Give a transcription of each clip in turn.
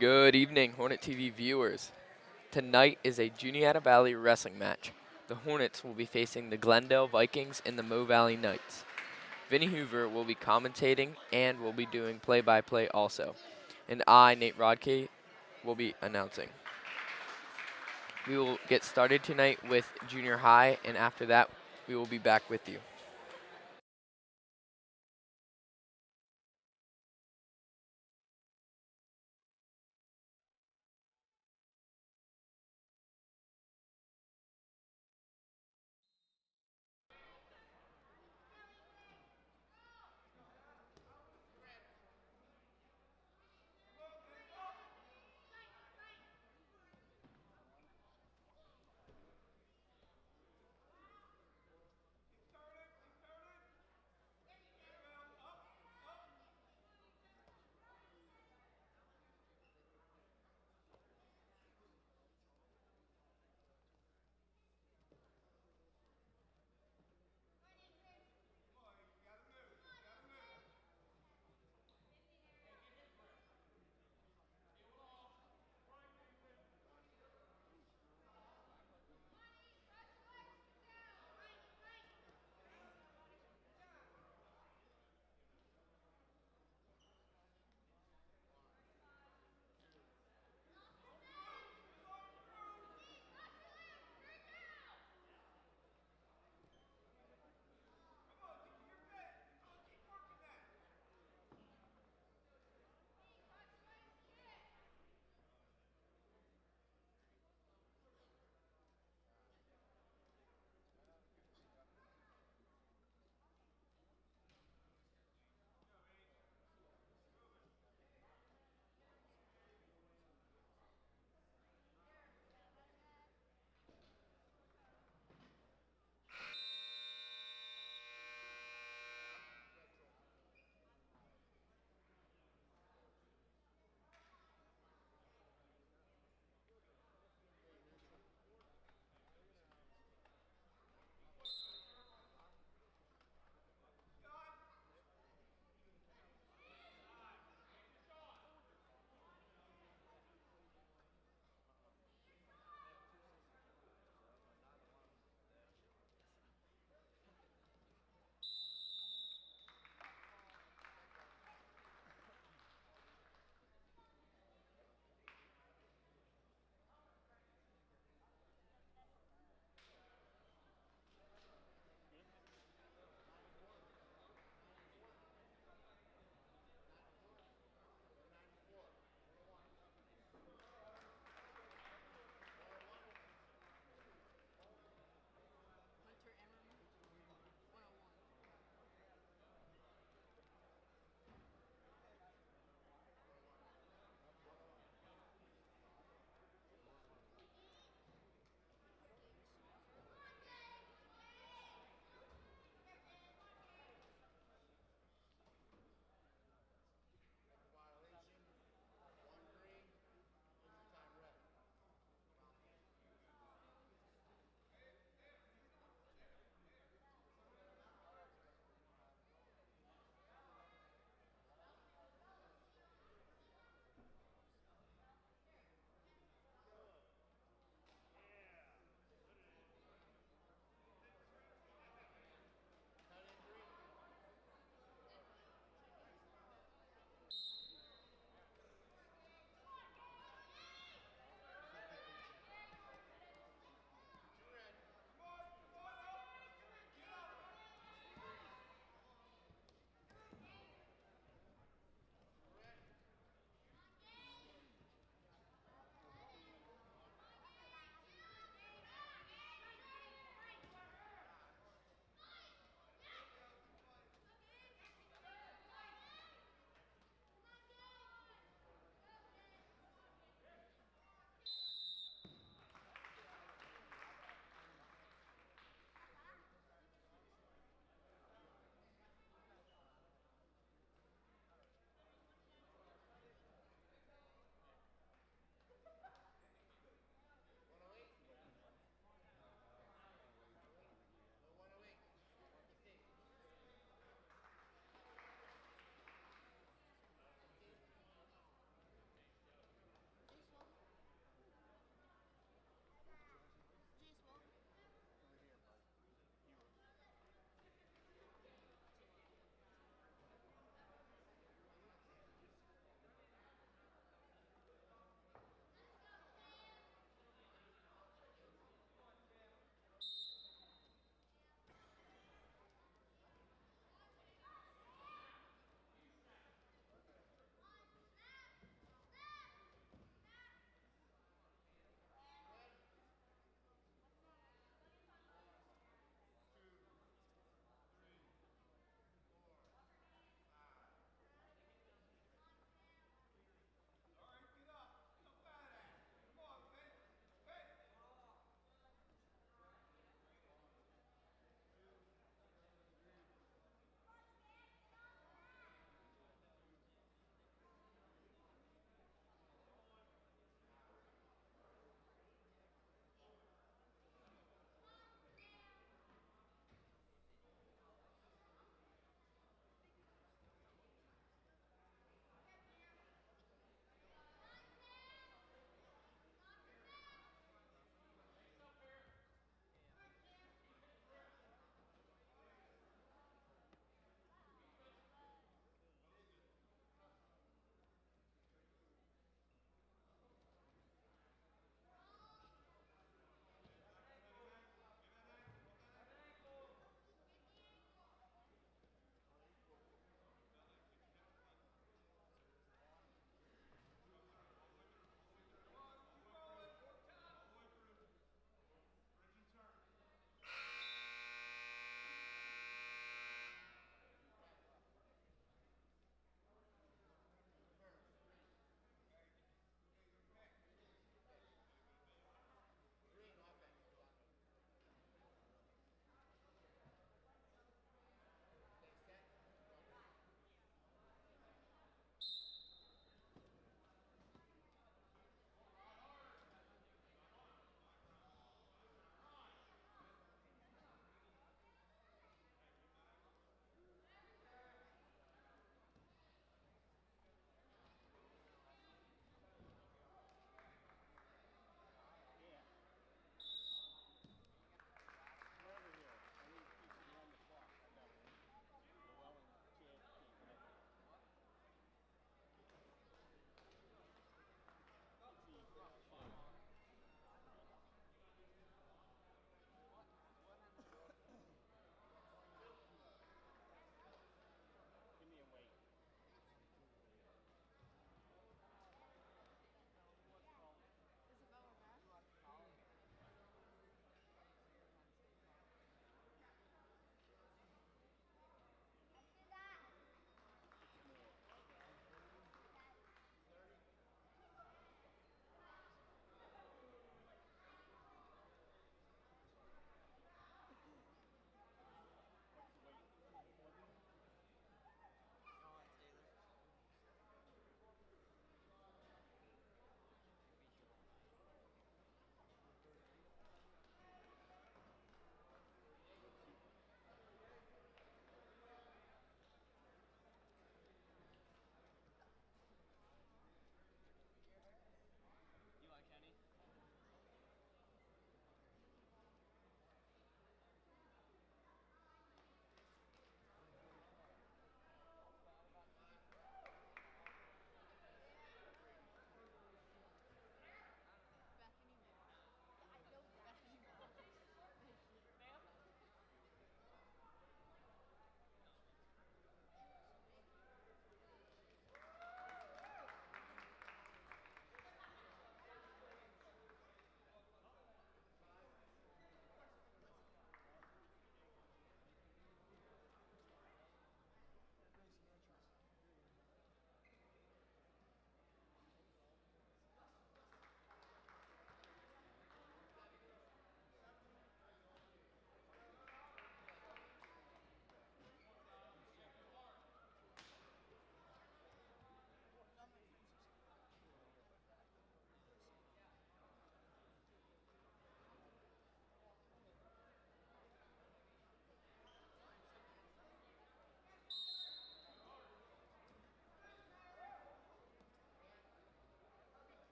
Good evening, Hornet TV viewers. Tonight is a Juniata Valley wrestling match. The Hornets will be facing the Glendale Vikings and the Mo Valley Knights. Vinny Hoover will be commentating and will be doing play-by-play also. And I, Nate Rodkey, will be announcing. We will get started tonight with junior high, and after that, we will be back with you.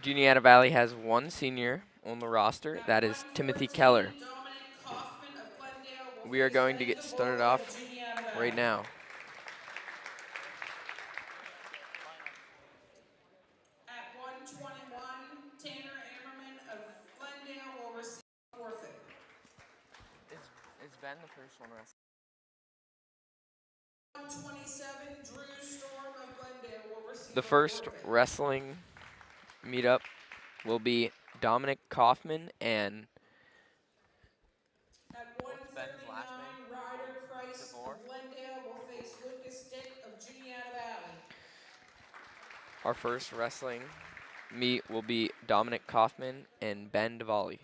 Juniata Valley has one senior on the roster. That is Timothy Keller. Dominic Kaufman of Glendale will We are face going to Benda get started Foley of off Juniata Valley. right now. At 121, Tanner Ammerman of Glendale will receive a forfeit. Is Ben the first one wrestling? 127, Drew Storm of Glendale will receive The a first forfeit. wrestling meetup will be Dominic Kaufman and At 139, Ryder Price of Glendale will face Lucas Dick of Juniata Valley. our first wrestling meet will be Dominic Kaufman and Ben DeValley.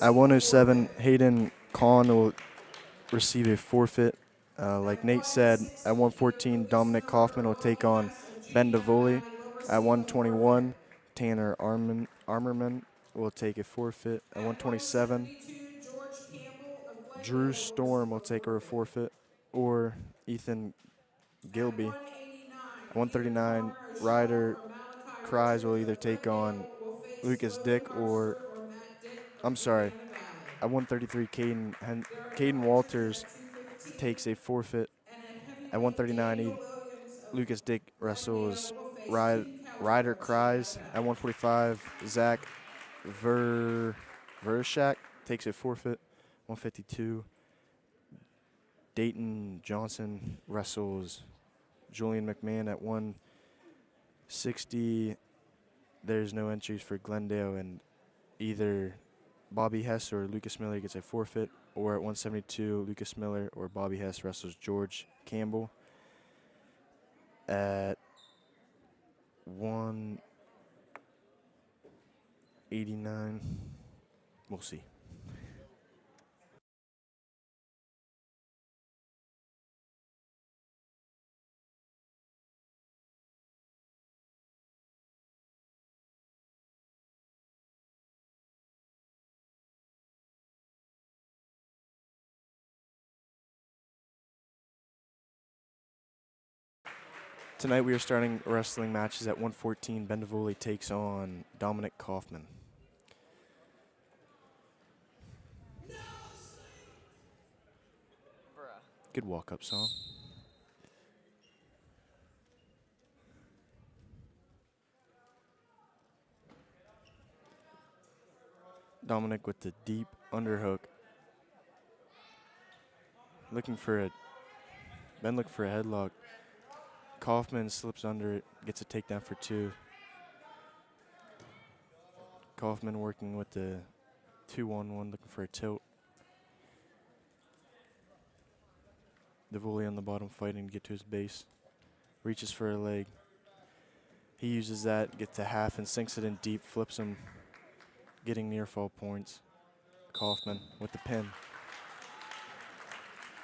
At 107, Hayden Kahn will receive a forfeit. Like Nate said, at 114, Dominic Kaufman will take on Ben DeVoli. At 121, Tanner Armerman will take a forfeit. At 127, Drew Storm will take a forfeit, or Ethan Gilby. At 139, Ryder Cries will either take on Lucas Dick or, I'm sorry, at 133, Caden Walters takes a forfeit. At 139, Lucas Dick wrestles Ryder Cries. At 145, Zach Vershak takes a forfeit. 152, Dayton Johnson wrestles Julian McMahon. At 160, there's no entries for Glendale, and either Bobby Hess or Lucas Miller gets a forfeit, or at 172, Lucas Miller or Bobby Hess wrestles George Campbell. At 189, we'll see. Tonight we are starting wrestling matches at 114. Bendavoli takes on Dominic Kaufman. Good walk-up song. Dominic with the deep underhook. Ben looking for a headlock. Kaufman slips under it, gets a takedown for two. Kaufman working with the 2-1-1, looking for a tilt. Davoli on the bottom fighting to get to his base. Reaches for a leg. He uses that, gets a half and sinks it in deep, flips him, getting near fall points. Kaufman with the pin.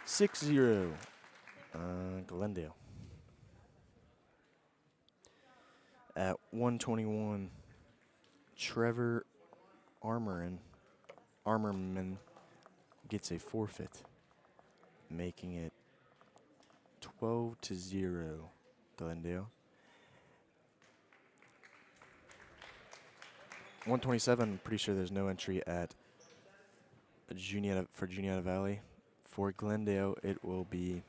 6-0, Glendale. At 121, Trevor Armerman gets a forfeit, making it 12-0, Glendale. 127, pretty sure there's no entry at Juniata Valley. For Glendale, it will be.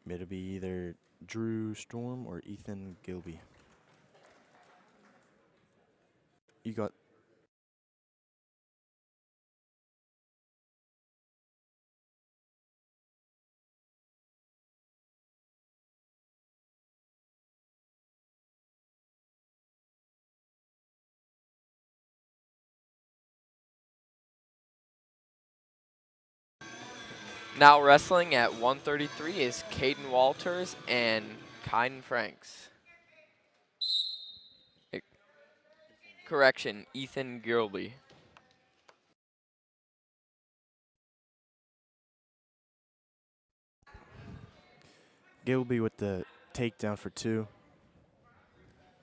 It'll be either Drew Storm or Ethan Gilby. You got. Now wrestling at 133 is Caden Walters and Kyden Franks. Correction, Ethan Gilby. Gilby with the takedown for 2.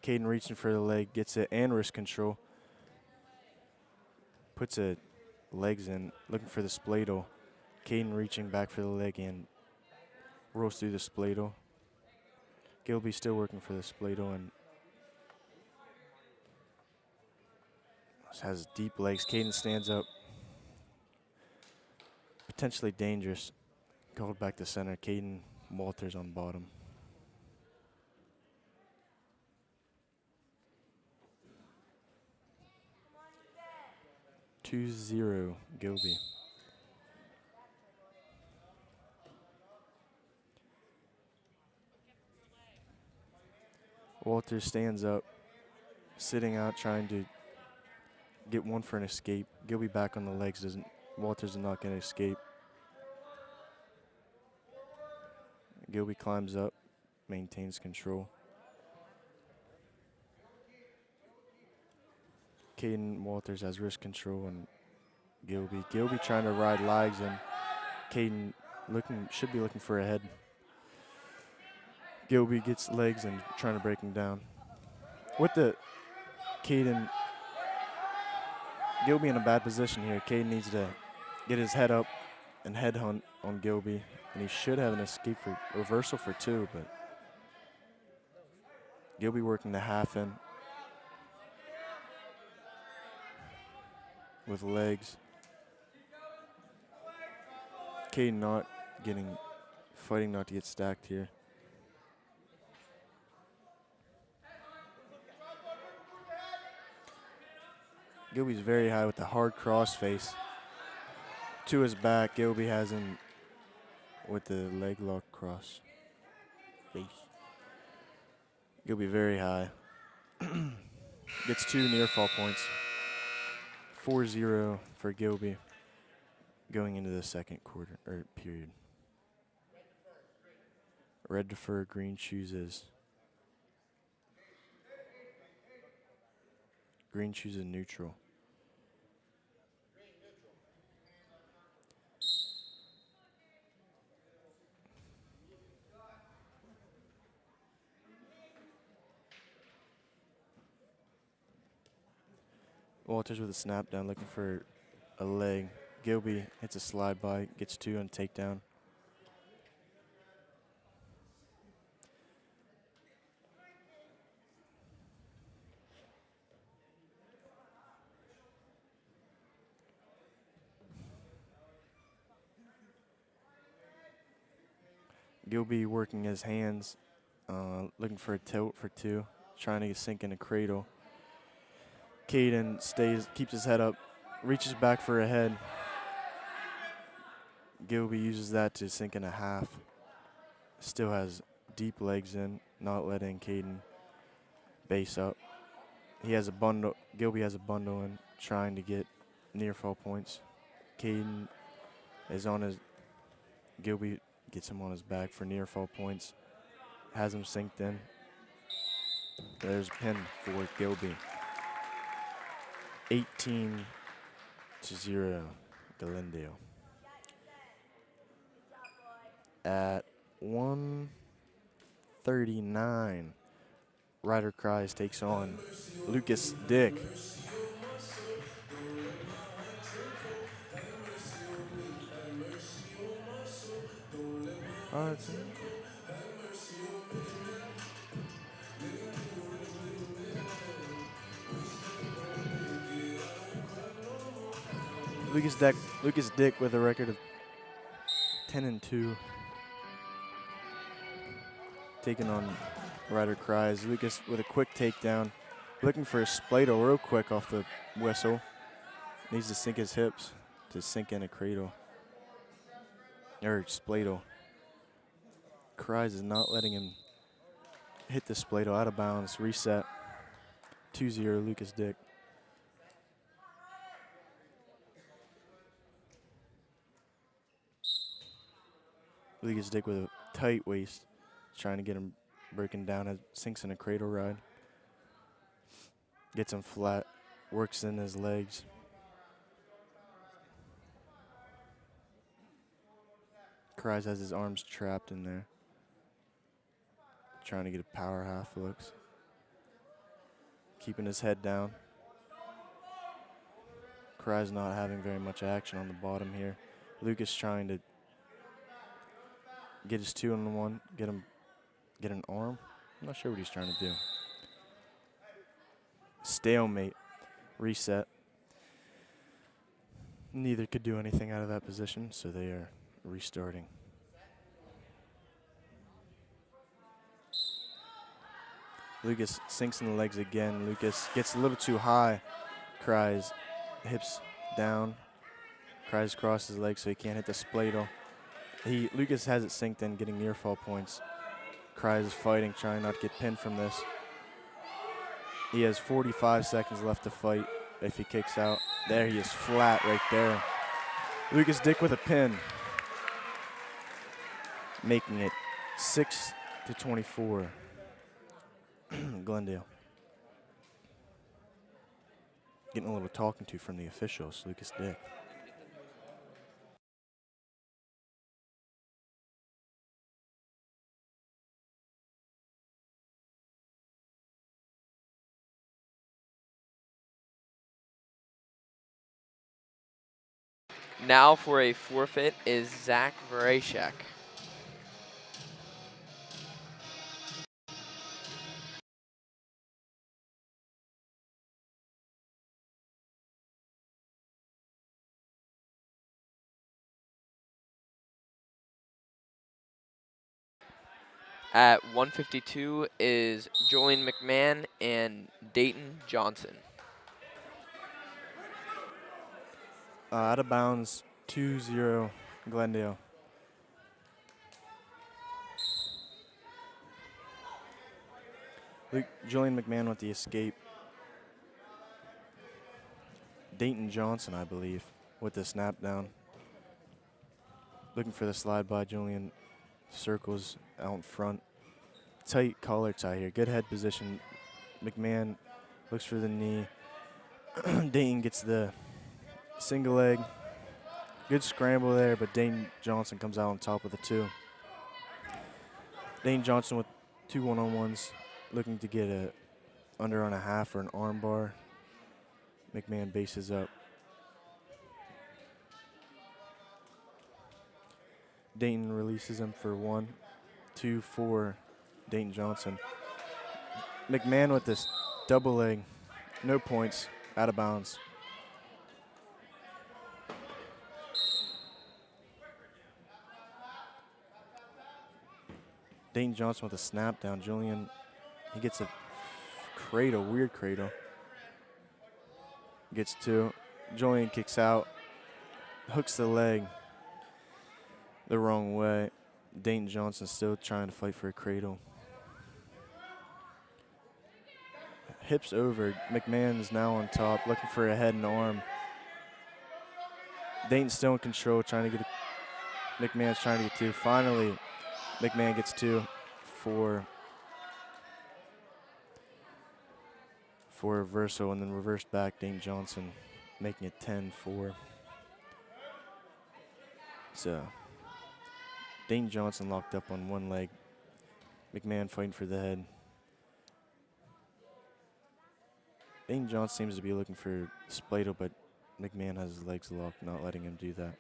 Caden reaching for the leg, gets it and wrist control. Puts the legs in, looking for the spladle. Caden reaching back for the leg and rolls through the spladle. Gilby still working for the spladle and has deep legs. Caden stands up. Potentially dangerous. Called back to center. Caden Walters on bottom. 2-0 Gilby. Walters stands up, sitting out, trying to get one for an escape. Gilby back on the legs. Walters is not going to escape. Gilby climbs up, maintains control. Caden Walters has wrist control and Gilby. Gilby trying to ride legs and Caden should be looking for a head. Gilby gets legs and trying to break him down. With the Caden, Gilby in a bad position here. Caden needs to get his head up and headhunt on Gilby, and he should have an escape for reversal for 2, but Gilby working the half in with legs. Caden fighting not to get stacked here. Gilby's very high with the hard cross face. To his back, Gilby has him with the leg lock cross face. Gilby very high. Gets 2 near fall points. 4-0 for Gilby going into the second quarter or period. Red defer, green chooses. Green chooses neutral. Walters with a snap down, looking for a leg. Gilby hits a slide by, gets 2 on takedown. Gilby working his hands, looking for a tilt for 2, trying to sink in a cradle. Caden keeps his head up, reaches back for a head. Gilby uses that to sink in a half. Still has deep legs in, not letting Caden base up. Gilby has a bundle in, trying to get near fall points. Caden is on his, Gilby gets him on his back for near fall points. Has him synced in. There's a pin for Gilby. 18-0, Glendale. At 1:39, Ryder Cries takes on Lucas Dick. Lucas Dick with a record of 10-2. Taking on Ryder Cries. Lucas with a quick takedown. Looking for a spladle real quick off the whistle. Needs to sink his hips to sink in a cradle. Or spladle. Cries is not letting him hit the spladle out of bounds. Reset. 2-0 Lucas Dick. Lucas Dick with a tight waist. Trying to get him breaking down. Sinks in a cradle ride. Gets him flat. works in his legs. Cries has his arms trapped in there. Trying to get a power half, looks. Keeping his head down. Cries not having very much action on the bottom here. Lucas trying to get his 2-on-1, get an arm. I'm not sure what he's trying to do. Stalemate. Reset. Neither could do anything out of that position, so they are restarting. Lucas sinks in the legs again. Lucas gets a little too high. Cries, hips down. Cries across his legs so he can't hit the spladle. Lucas has it synced in, getting near fall points. Cries is fighting, trying not to get pinned from this. He has 45 seconds left to fight if he kicks out. There he is, flat right there. Lucas Dick with a pin. Making it 6-24. Glendale. Getting a little talking to from the officials, Lucas Dick. Now for a forfeit is Zach Voracek. At 152 is Julian McMahon and Dayton Johnson. Out of bounds, 2-0 Glendale. Julian McMahon with the escape. Dayton Johnson, I believe, with the snap down. Looking for the slide by Julian. Circles out in front. Tight collar tie here. Good head position. McMahon looks for the knee. Dayton gets the single leg. Good scramble there, but Dayton Johnson comes out on top with the 2. Dayton Johnson with 2 1-on-1s. Looking to get a under on a half or an arm bar. McMahon bases up. Dayton releases him for 1, 2, 4. Dayton Johnson. McMahon with this double leg. No points. Out of bounds. Dayton Johnson with a snap down. Julian, he gets a cradle, weird cradle. Gets 2. Julian kicks out. Hooks the leg the wrong way. Dayton Johnson still trying to fight for a cradle. Hips over. McMahon's now on top, looking for a head and arm. Dayton's still in control, trying to get McMahon's trying to get 2. Finally, McMahon gets 2 for reversal, and then reverse back Dayton Johnson, making it 10-4. So Dayton Johnson locked up on one leg. McMahon fighting for the head. Dayton Johnson seems to be looking for Spladle, but McMahon has his legs locked, not letting him do that.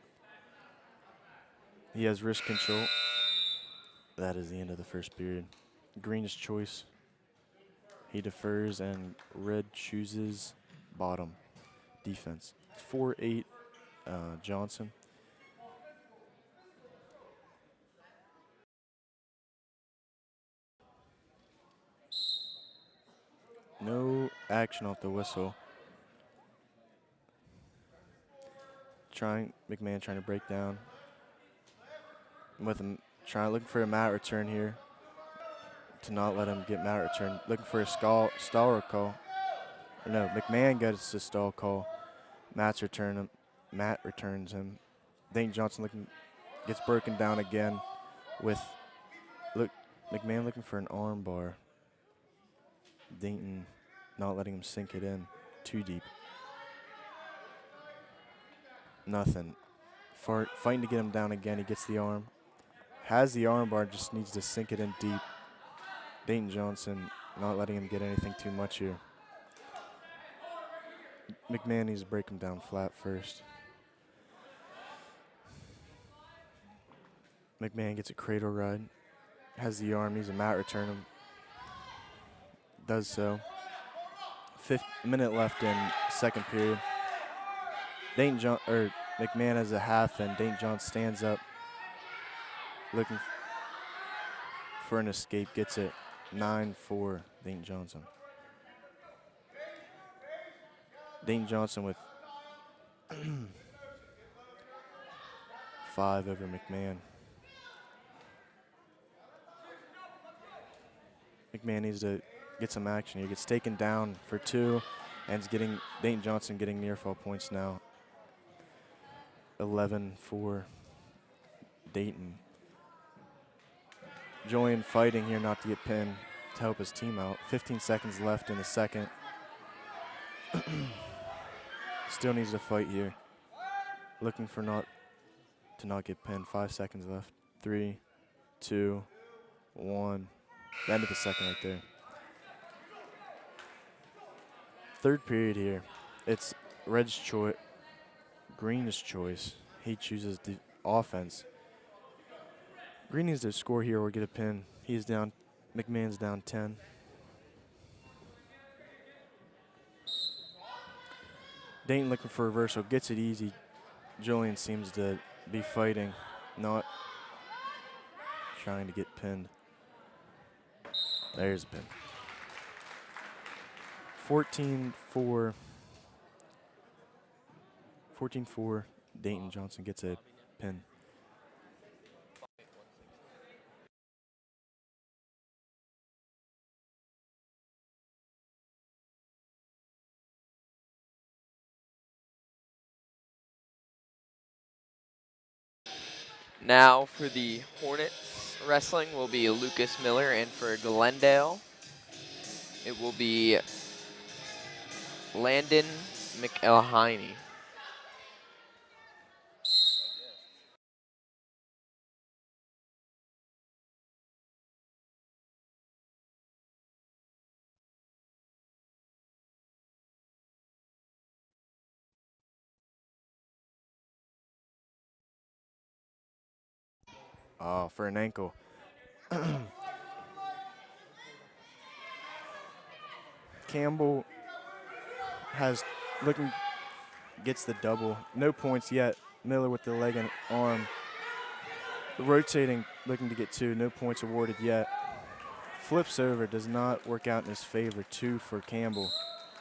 He has wrist control. That is the end of the first period. Green's choice. He defers, and red chooses bottom defense. 4-8 Johnson. No action off the whistle. McMahon trying to break down. With him looking for a mat return here. To not let him get mat return. Looking for a stall call. Or no, McMahon gets a stall call. Matt returns him. Dayton Johnson gets broken down again with McMahon looking for an arm bar. Dayton not letting him sink it in. too deep. Nothing. Fighting to get him down again. He gets the arm. Has the arm bar, just needs to sink it in deep. Dayton Johnson not letting him get anything too much here. McMahon needs to break him down flat first. McMahon gets a cradle ride. Has the arm, needs a mat return him. Does so. 5 minute left in second period. McMahon has a half, and Dayton Johnson stands up, looking for an escape. Gets it. 9-4, Dayton Johnson. Dayton Johnson with 5 over McMahon. McMahon needs to get some action. He gets taken down for 2, and it's getting Dayton Johnson getting near fall points now. 11-4, Dayton. Julian fighting here not to get pinned to help his team out. 15 seconds left in the second. Still needs to fight here. Looking for not get pinned. 5 seconds left. 3, 2, 1. The end of the second right there. Third period here. It's Red's choice, Green's choice. He chooses the offense. Green needs to score here or get a pin. He's down. McMahon's down 10. Dayton looking for a reversal. Gets it easy. Julian seems to be fighting, not trying to get pinned. There's a pin. 14-4. 14-4. Dayton Johnson gets a pin. Now for the Hornets wrestling will be Lucas Miller, and for Glendale, it will be Landon McElhiney. Oh, for an ankle. Campbell gets the double. No points yet. Miller with the leg and arm. Rotating, looking to get 2. No points awarded yet. Flips over, does not work out in his favor. 2 for Campbell.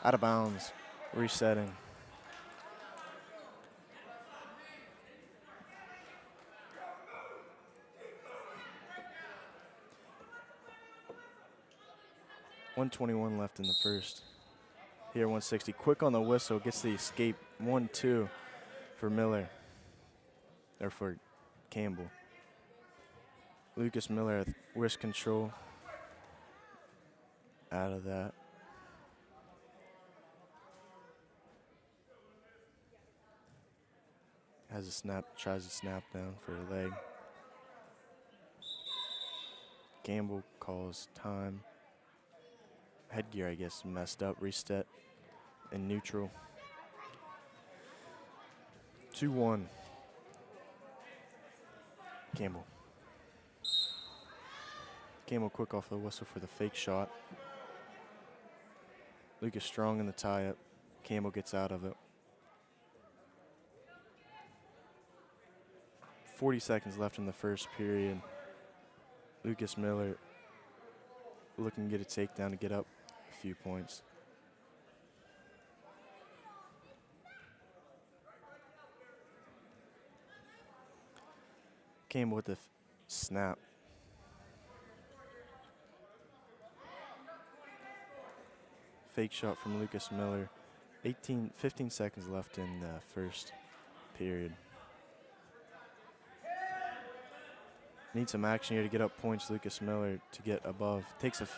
Out of bounds, resetting. .121 left in the first. Here, 160. Quick on the whistle, gets the escape. 1-2 for Miller, or for Campbell. Lucas Miller with wrist control. Out of that. Has a snap, tries to snap down for a leg. Campbell calls time. Headgear, I guess, messed up. Reset in neutral. 2-1. Campbell. Campbell quick off the whistle for the fake shot. Lucas strong in the tie-up. Campbell gets out of it. 40 seconds left in the first period. Lucas Miller looking to get a takedown to get up a few points. Campbell with the snap. Fake shot from Lucas Miller. 15 seconds left in the first period. Needs some action here to get up points. Lucas Miller to get above. Takes a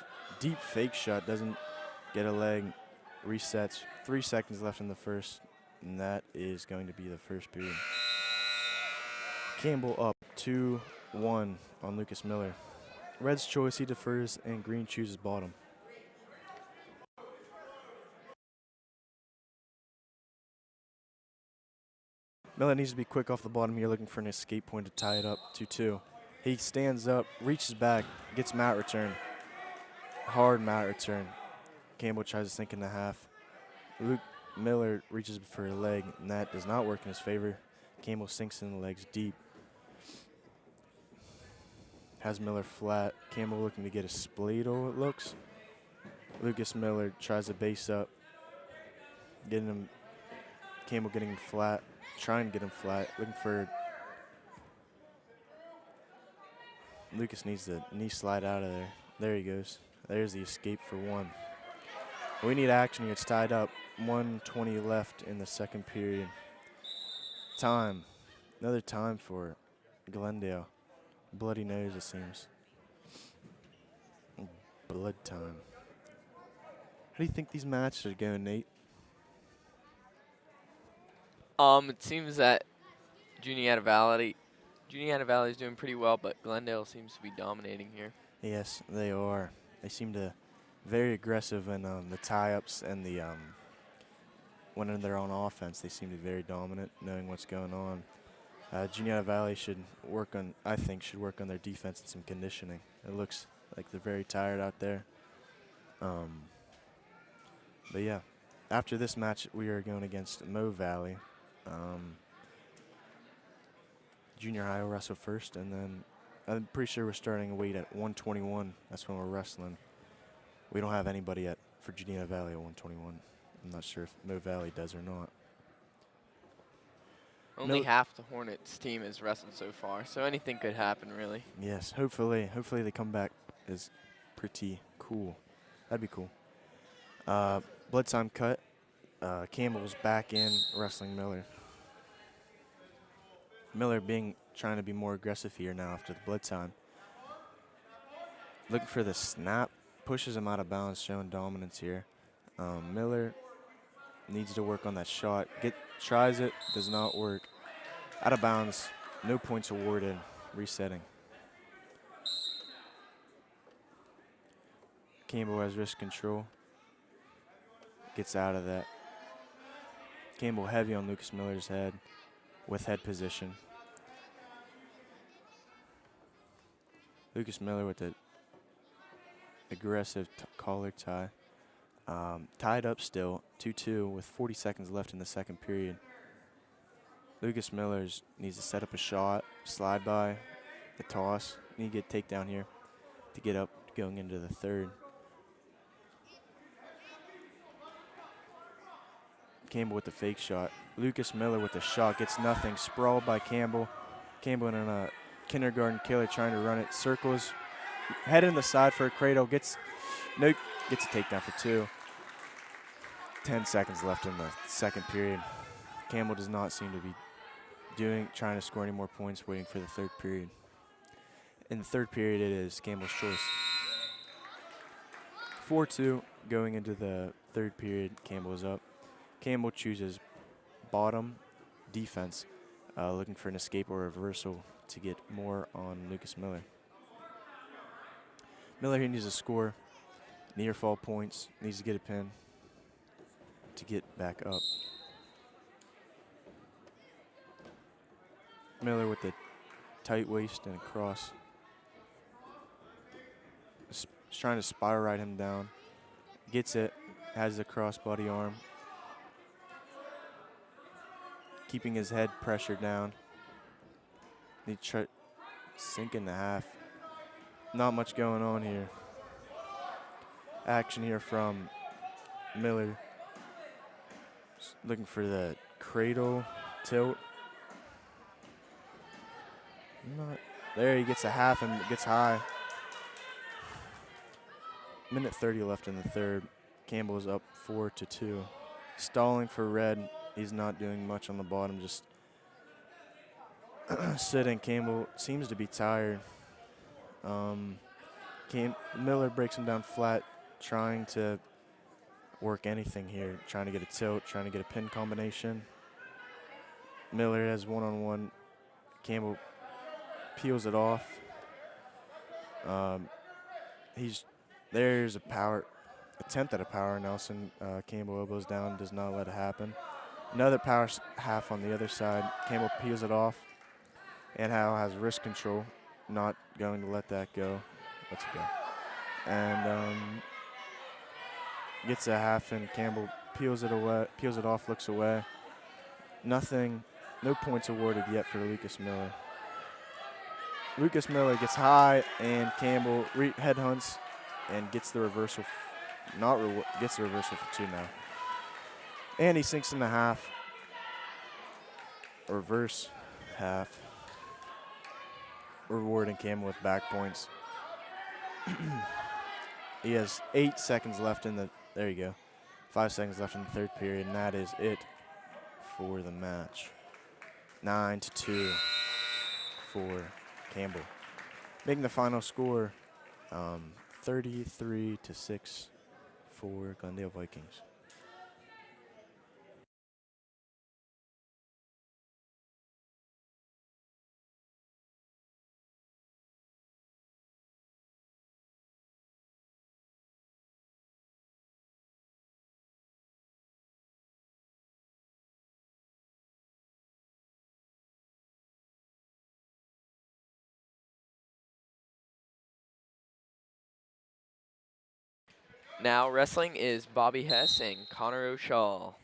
deep fake shot, doesn't get a leg. resets. 3 seconds left in the first, and that is going to be the first period. Campbell up 2-1 on Lucas Miller. Red's choice, he defers, and green chooses bottom. Miller needs to be quick off the bottom here, looking for an escape point to tie it up 2-2. He stands up, reaches back, gets mat return. Hard mat return. Campbell tries to sink in the half. Luke Miller reaches for a leg, and that does not work in his favor. Campbell sinks in the legs deep. Has Miller flat. Campbell looking to get a spladle, it looks. Lucas Miller tries to base up. Campbell getting him flat. Trying to get him flat. Looking for. Lucas needs the knee slide out of there. There he goes. There's the escape for one. We need action here. It's tied up. 1:20 left in the second period. Time. Another time for Glendale. Bloody nose, it seems. Blood time. How do you think these matches are going, Nate? It seems that Juniata Valley is doing pretty well, but Glendale seems to be dominating here. Yes, they are. They seem to very aggressive in the tie-ups and the when they're on offense. They seem to be very dominant, knowing what's going on. Juniata Valley should work on their defense and some conditioning. It looks like they're very tired out there. But yeah, after this match, we are going against Mo Valley. Junior high will wrestle first, and then I'm pretty sure we're starting a weight at 121. That's when we're wrestling. We don't have anybody yet for Juniata Valley at 121. I'm not sure if Mo Valley does or not. Only half the Hornets team has wrestled so far, so anything could happen, really. Yes, hopefully the comeback is pretty cool. That'd be cool. Blood time cut. Campbell's back in wrestling Miller. Miller trying to be more aggressive here now after the blood time. Looking for the snap, pushes him out of bounds, showing dominance here. Miller needs to work on that shot. Tries it, does not work. Out of bounds, no points awarded, resetting. Campbell has wrist control. Gets out of that. Campbell heavy on Lucas Miller's head with head position. Lucas Miller with the aggressive collar tie. Tied up still, 2-2 with 40 seconds left in the second period. Lucas Miller needs to set up a shot, slide by, the toss. Need to get takedown here to get up going into the third. Campbell with the fake shot. Lucas Miller with the shot, gets nothing. Sprawled by Campbell. Campbell in a kindergarten killer trying to run it. Circles, head in the side for a cradle. Gets a takedown for two. 10 seconds left in the second period. Campbell does not seem to be trying to score any more points, waiting for the third period. In the third period, it is Campbell's choice. 4-2 going into the third period. Campbell is up. Campbell chooses bottom defense, looking for an escape or reversal to get more on Lucas Miller. Miller here needs to score. Near fall points, needs to get a pin to get back up. Miller with the tight waist and a cross. Is trying to spiral ride him down. Gets it, has the cross body arm. Keeping his head pressured down. He try sink in the half. Not much going on here. Action here from Miller. Just looking for the cradle tilt. There, he gets a half and gets high. Minute 30 left in the third. Campbell is up 4-2. Stalling for Red. He's not doing much on the bottom, just sitting. Campbell seems to be tired. Miller breaks him down flat, trying to work anything here, trying to get a tilt, trying to get a pin combination. Miller has one-on-one. Campbell peels it off. There's a power attempt at a power Nelson. Campbell elbows down, does not let it happen. Another power half on the other side. Campbell peels it off. And Howe has wrist control, not going to let that go. Let's go. And gets a half in. Campbell peels it off, looks away. Nothing, no points awarded yet for Lucas Miller. Lucas Miller gets high, and Campbell headhunts and gets the reversal. Gets the reversal for 2 now. And he sinks in the half. Reverse half. Rewarding Campbell with back points. He has 8 seconds left in the, there you go. 5 seconds left in the third period, and that is it for the match. 9-2 for Campbell. Making the final score 33-6 for Glendale Vikings. Now wrestling is Bobby Hess and Connor O'Shaw.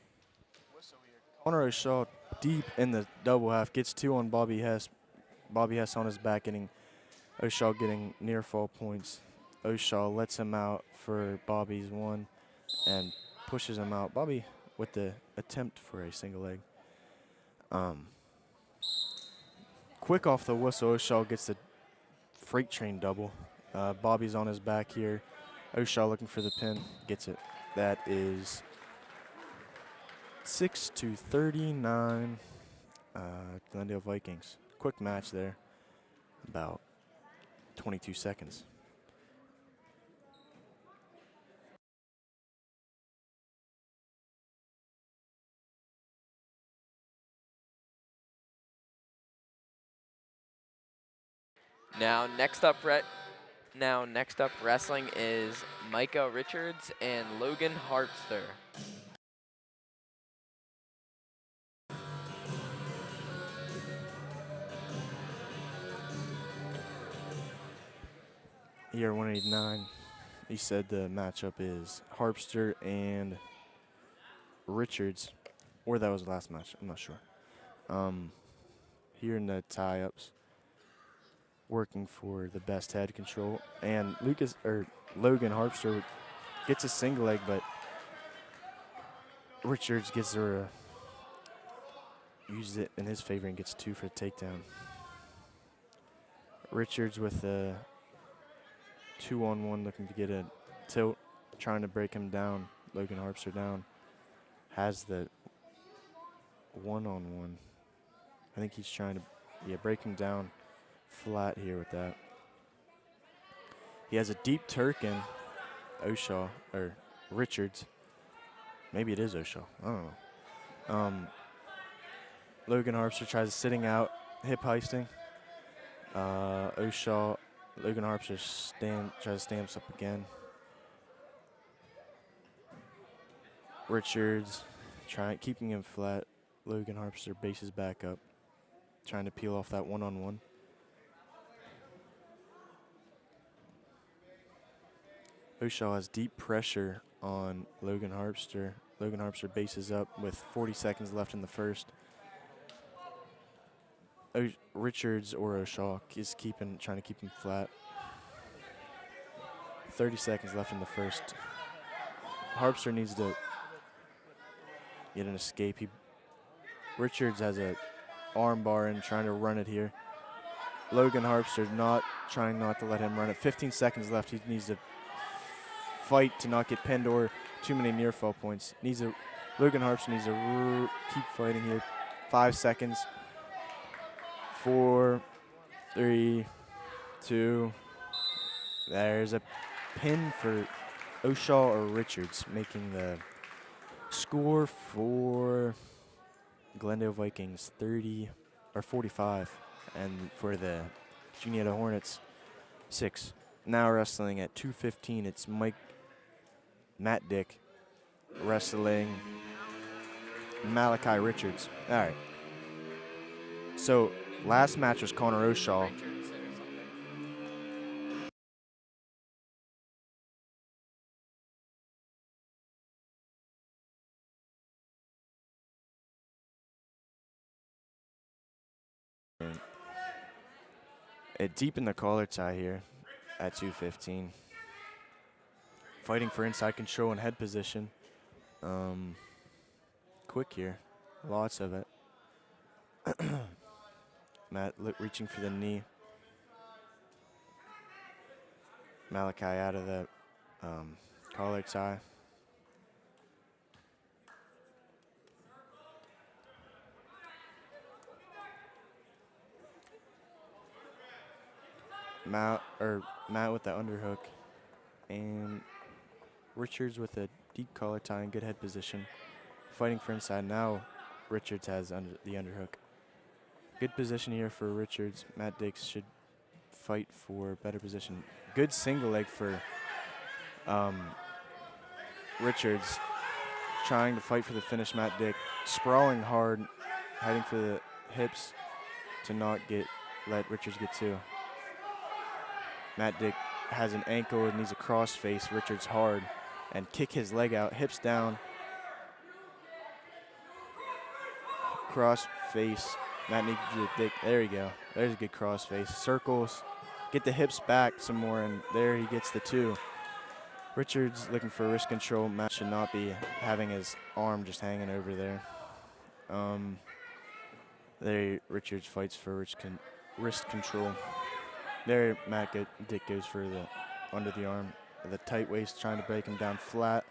Connor O'Shaw deep in the double half, gets 2 on Bobby Hess. Bobby Hess on his back, O'Shaw getting near fall points. O'Shaw lets him out for Bobby's 1 and pushes him out. Bobby with the attempt for a single leg. Quick off the whistle, O'Shaw gets the freight train double. Bobby's on his back here. O'Shaw looking for the pin, gets it. That is 6-39, Glendale Vikings. Quick match there, about 22 seconds. Now next up wrestling is Micah Richards and Logan Harpster. Year 189, he said the matchup is Harpster and Richards, or that was the last match, I'm not sure. Here in the tie-ups, working for the best head control, and Logan Harpster gets a single leg, but Richards uses it in his favor and gets 2 for a takedown. Richards with a 2-on-1 looking to get a tilt, trying to break him down. Logan Harpster down. Has the 1-on-1. I think he's trying to break him down flat here with that. He has a deep Turk in Richards. Maybe it is O'Shaw. I don't know. Logan Harpster tries sitting out, hip heisting. Logan Harpster tries to stand up again. Richards keeping him flat. Logan Harpster bases back up, trying to peel off that 1-on-1. O'Shaw has deep pressure on Logan Harpster. Logan Harpster bases up with 40 seconds left in the first. Richards or O'Shaw is trying to keep him flat. 30 seconds left in the first. Harpster needs to get an escape. Richards has a arm bar and trying to run it here. Logan Harpster trying not to let him run it. 15 seconds left. He needs to fight to not get pinned or too many near fall points. Logan Harpster needs to keep fighting here. 5 seconds. 4, 3, 2. There's a pin for Oshaw or Richards making the score for Glendale Vikings 30 or 45, and for the Juniata Hornets 6. Now wrestling at 2:15, it's Matt Dick wrestling Malachi Richards. All right. So last match was Connor Oshaw. Deep in the collar tie here at 2:15. Fighting for inside control and head position. Quick here. Lots of it. Matt reaching for the knee. Malachi out of the collar tie. Matt with the underhook, and Richards with a deep collar tie and good head position. Fighting for inside now. Richards has the underhook. Good position here for Richards. Matt Dix should fight for better position. Good single leg for Richards. Trying to fight for the finish. Matt Dick sprawling hard, hiding for the hips to not let Richards get two. Matt Dick has an ankle and needs a cross face Richards hard and kick his leg out, hips down. Cross face. Matt needs to Dick. There you go. There's a good cross face. Circles. Get the hips back some more, and there he gets the two. Richards looking for wrist control. Matt should not be having his arm just hanging over there. There Richards fights for wrist control. There Dick goes for the under the arm. The tight waist trying to break him down flat.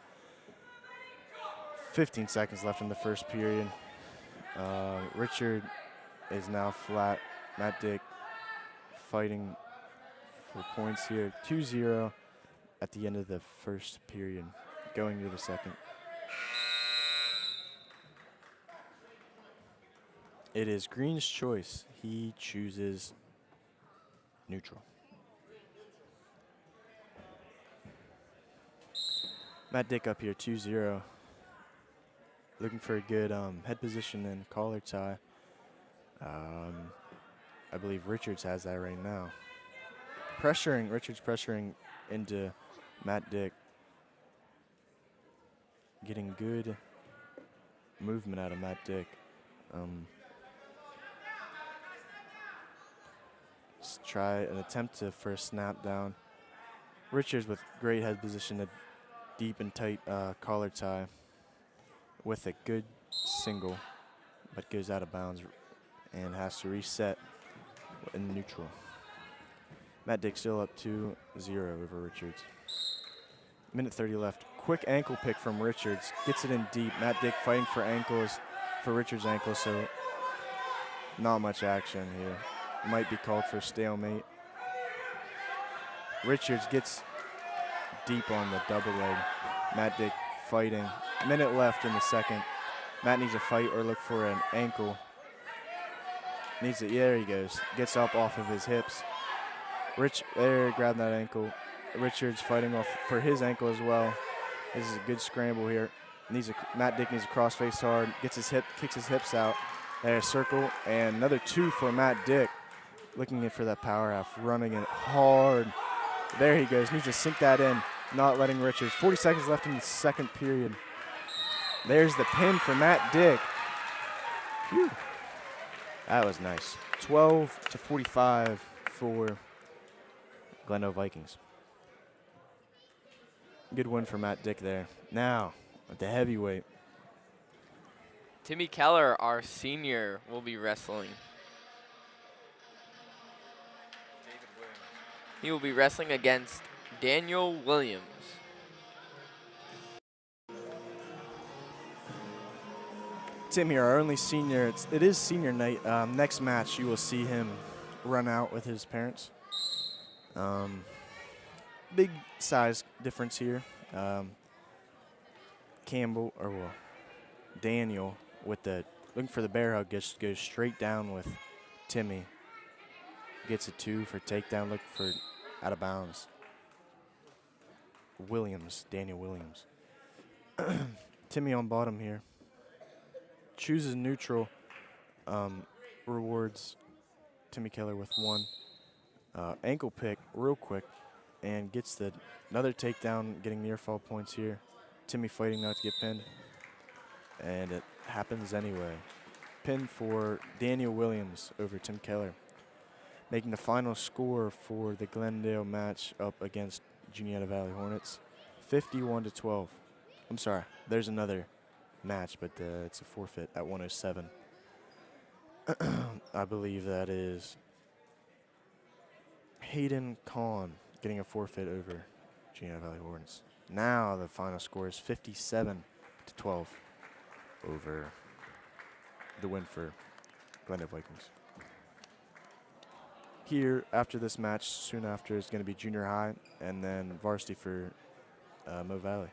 15 seconds left in the first period. Richard is now flat. Matt Dick fighting for points here. 2-0 at the end of the first period, going to the second. It is Green's choice. He chooses neutral. Matt Dick up here, 2-0. Looking for a good head position and collar tie. I believe Richards has that right now. Richards pressuring into Matt Dick. Getting good movement out of Matt Dick. Let's try an attempt for a snap down. Richards with great head position, a deep and tight collar tie with a good single, but goes out of bounds and has to reset in neutral. Matt Dick still up 2-0 over Richards. Minute 30 left. Quick ankle pick from Richards. Gets it in deep. Matt Dick fighting for Richards' ankles, so not much action here. Might be called for stalemate. Richards gets deep on the double leg. Matt Dick fighting. Minute left in the second. Matt needs a fight or look for an ankle. Needs it. Yeah, there he goes. Gets up off of his hips. Grab that ankle. Richards fighting off for his ankle as well. This is a good scramble here. Matt Dick needs a crossface hard. Kicks his hips out. There, circle, and another two for Matt Dick. Looking for that power half, running it hard. There he goes. Needs to sink that in. Not letting Richards. 40 seconds left in the second period. There's the pin for Matt Dick. Whew. That was nice. 12-45 for Glendale Vikings. Good win for Matt Dick there. Now, at the heavyweight. Timmy Keller, our senior, will be wrestling. He will be wrestling against Daniel Williams. Timmy, our only senior. It is senior night. Next match, you will see him run out with his parents. Big size difference here. Um, Campbell, or well, Daniel with the looking for the bear hug, goes straight down with Timmy. Gets a 2 for takedown, looking for out of bounds. Daniel Williams. Timmy on bottom here. Chooses neutral. Rewards Timmy Keller with 1. Ankle pick real quick and gets another takedown, getting near fall points here. Timmy fighting not to get pinned. And it happens anyway. Pin for Daniel Williams over Tim Keller. Making the final score for the Glendale match up against Juniata Valley Hornets, 51-12. I'm sorry, there's another match, but it's a forfeit at 107. I believe that is Hayden Kahn getting a forfeit over Juniata Valley Hornets. Now the final score is 57-12 over the win for Glendale Vikings. Here, after this match, soon after, is going to be junior high and then varsity for Mo Valley.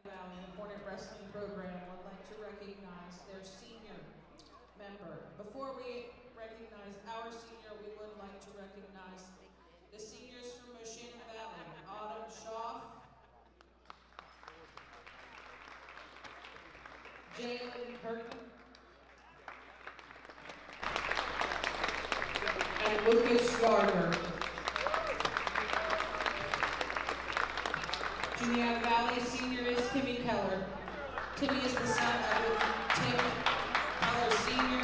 Valley Hornet Wrestling Program would like to recognize their senior member. Before we recognize our senior, we would like to recognize the seniors from Moshannon Valley, Autumn Schaff, Jalen Burton, and Lucas Gardner. Juniata Valley senior is Timmy Keller. Timmy is the son of Tim Keller Sr.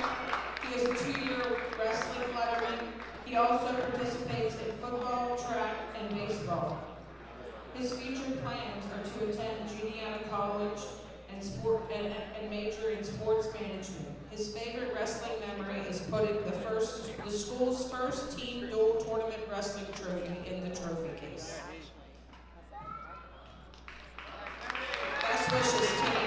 He is a 2-year wrestling veteran. He also participates in football, track, and baseball. His future plans are to attend Juniata College and major in sports management. His favorite wrestling memory is putting the school's first team dual tournament wrestling trophy in the trophy case. Best wishes, Timmy.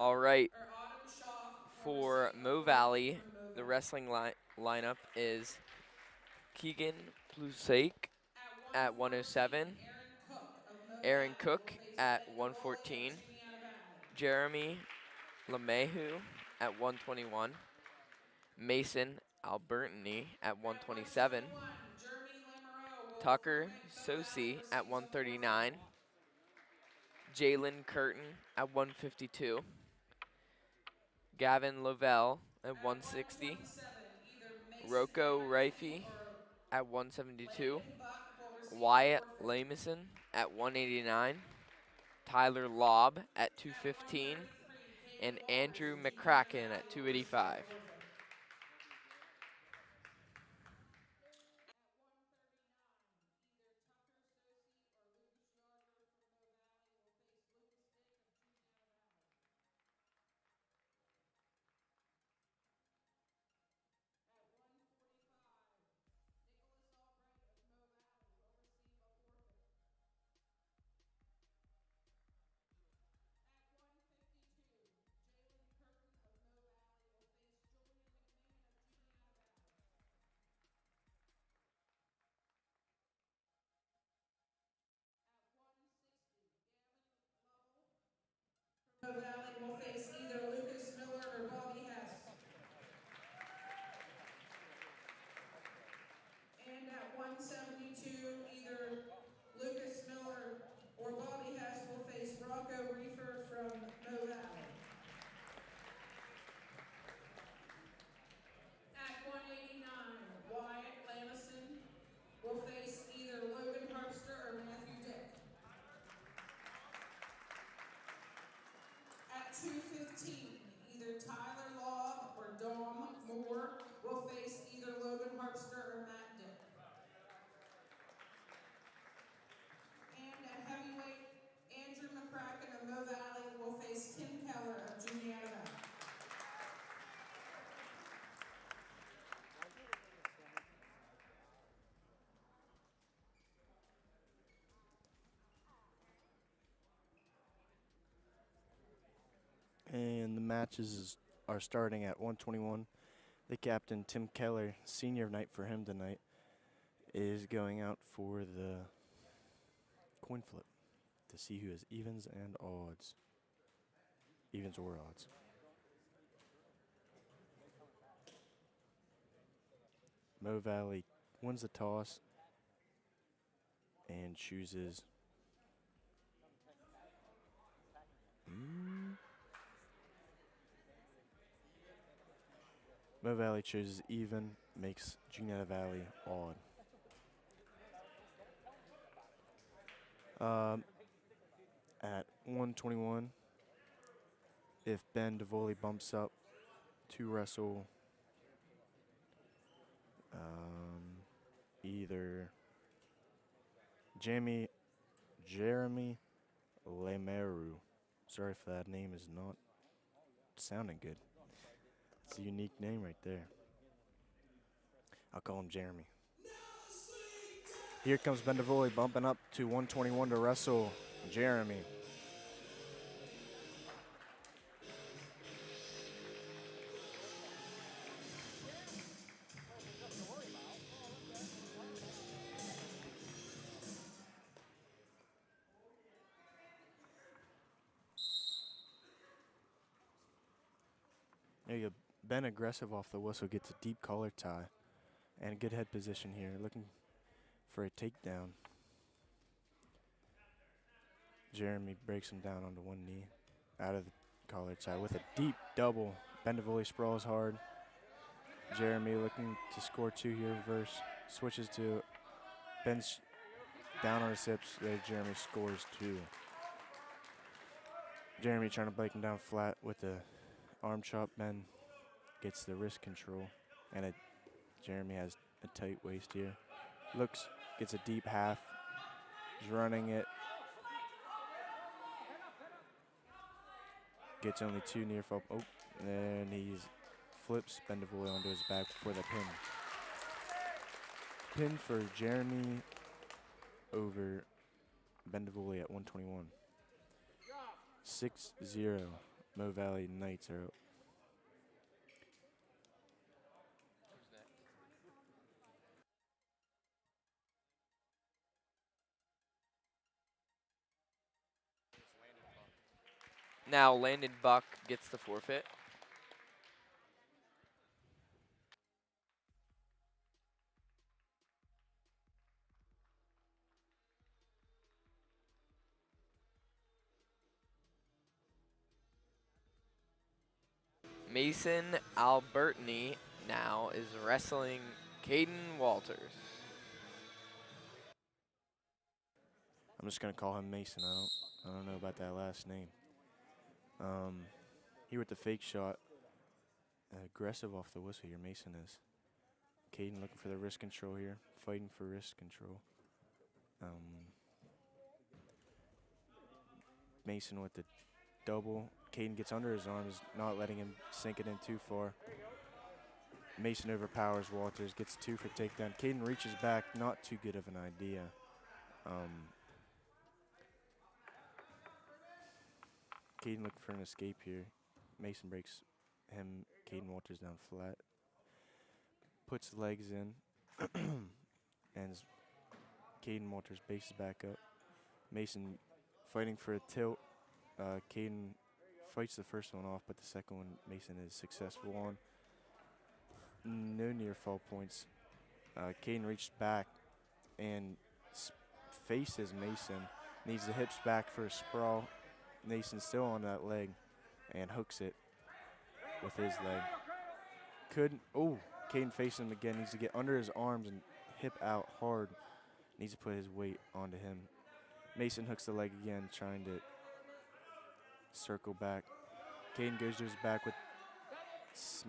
All right, or Autumn Schaaf will for receive a Mo forfeit Valley, from Mo the Valley. wrestling lineup is Keegan Plusake At at 114, 107, Aaron Cook of Mo Aaron Valley will Cook face at Edgar Hawley of 114, Juniata Valley. Jeremy LeMahieu at 121, Mason Albertini at At 127, 121, Jeremy Lamoureux will Tucker make Mo Valley Sosi at receives a forfeit. 139, Jalen Curtin at 152, Gavin Lavelle at At 160, 127, either Mason Rocco Abernathy Rife or at 172, Landon Buck will receive a Wyatt forfeit. Lamison at 189, Tyler Lobb at At 215, 133, and Caleb Walters Andrew of Juniata McCracken Valley at will receive a 285. forfeit. Mo Valley will face either Lucas Miller or Bobby Hess. And at 172, either Lucas Miller or Bobby Hess will face Rocco Reefer from Mo Valley. At 189, Wyatt Lamison will face either Logan Harpster or Matthew Dick. At 215, either Tyler Lobb or Dom Moore will face either Logan Harpster or Matt Dick. And at heavyweight, Andrew McCracken of Mo Valley will face Tim Keller of Juniata Valley. And the matches are starting at 121. The captain, Tim Keller, senior night for him tonight, is going out for the coin flip to see who has evens and odds. Evens or odds. Mo Valley wins the toss and chooses Mo Valley chooses even, makes Juniata Valley odd. At 121, if Ben DeVoli bumps up to wrestle either Jeremy Lemeru. Sorry if that name is not sounding good. It's a unique name right there. I'll call him Jeremy. Here comes Ben DeVoli bumping up to 121 to wrestle Jeremy. There you go. Ben aggressive off the whistle, gets a deep collar tie and a good head position here, looking for a takedown. Jeremy breaks him down onto one knee, out of the collar tie with a deep double. Ben DeVoli sprawls hard. Jeremy looking to score two here, reverse. Switches to Ben's down on his hips. There, Jeremy scores two. Jeremy trying to break him down flat with the arm chop. Ben gets the wrist control, and Jeremy has a tight waist here. Gets a deep half. He's running it. Gets only two near fall. Oh, and he flips Ben DeVoli onto his back for the pin. Pin for Jeremy over Ben DeVoli at 121. 6-0 Mo Valley Knights are up. Now Landon Buck gets the forfeit. Mason Albertini now is wrestling Caden Walters. I'm just gonna call him Mason. I don't know about that last name. Here with the fake shot. Aggressive off the whistle here, Mason is. Caden looking for the wrist control here, fighting for wrist control. Mason with the double. Caden gets under his arms, not letting him sink it in too far. Mason overpowers Walters, gets 2 for takedown. Caden reaches back, not too good of an idea. Caden looking for an escape here. Mason breaks him, Caden Walters down flat. Puts legs in, and Caden Walters bases back up. Mason fighting for a tilt. Caden fights the first one off, but the second one Mason is successful on. No near fall points. Caden reached back and faces Mason. Needs the hips back for a sprawl. Mason's still on that leg and hooks it with his leg. Caden facing him again. Needs to get under his arms and hip out hard. Needs to put his weight onto him. Mason hooks the leg again, trying to circle back. Caden goes to his back with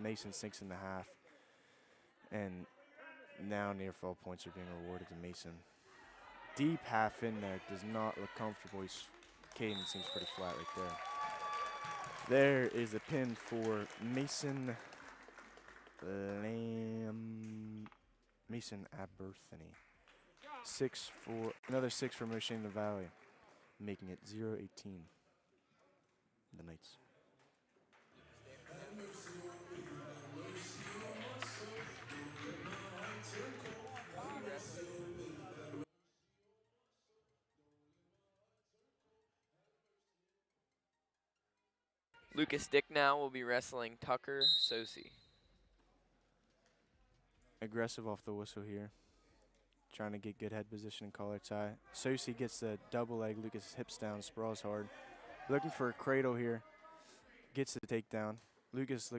Mason sinks in the half. And now near fall points are being rewarded to Mason. Deep half in there, does not look comfortable. Caden seems pretty flat right there. There is a pin for Mason Mason Aberthany. Another 6 for Moshe the Valley, making it 0-18. The Knights. Lucas Dick now will be wrestling Tucker Sosi. Aggressive off the whistle here. Trying to get good head position and collar tie. Sosi gets the double leg. Lucas hips down, sprawls hard. Looking for a cradle here. Gets the takedown. Lucas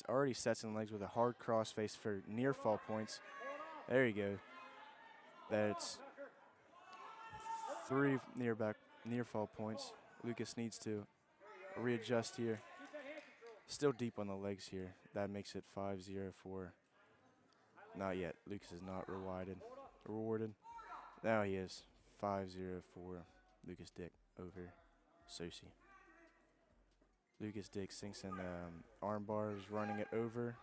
already sets in legs with a hard crossface for near fall points. There you go. That's 3 near fall points. Lucas needs to readjust here. Still deep on the legs here. That makes it 5-0 for. Not yet. Lucas is not rewarded. Now he is 5-0 for Lucas Dick over Sosi. Lucas Dick sinks in arm bars, running it over.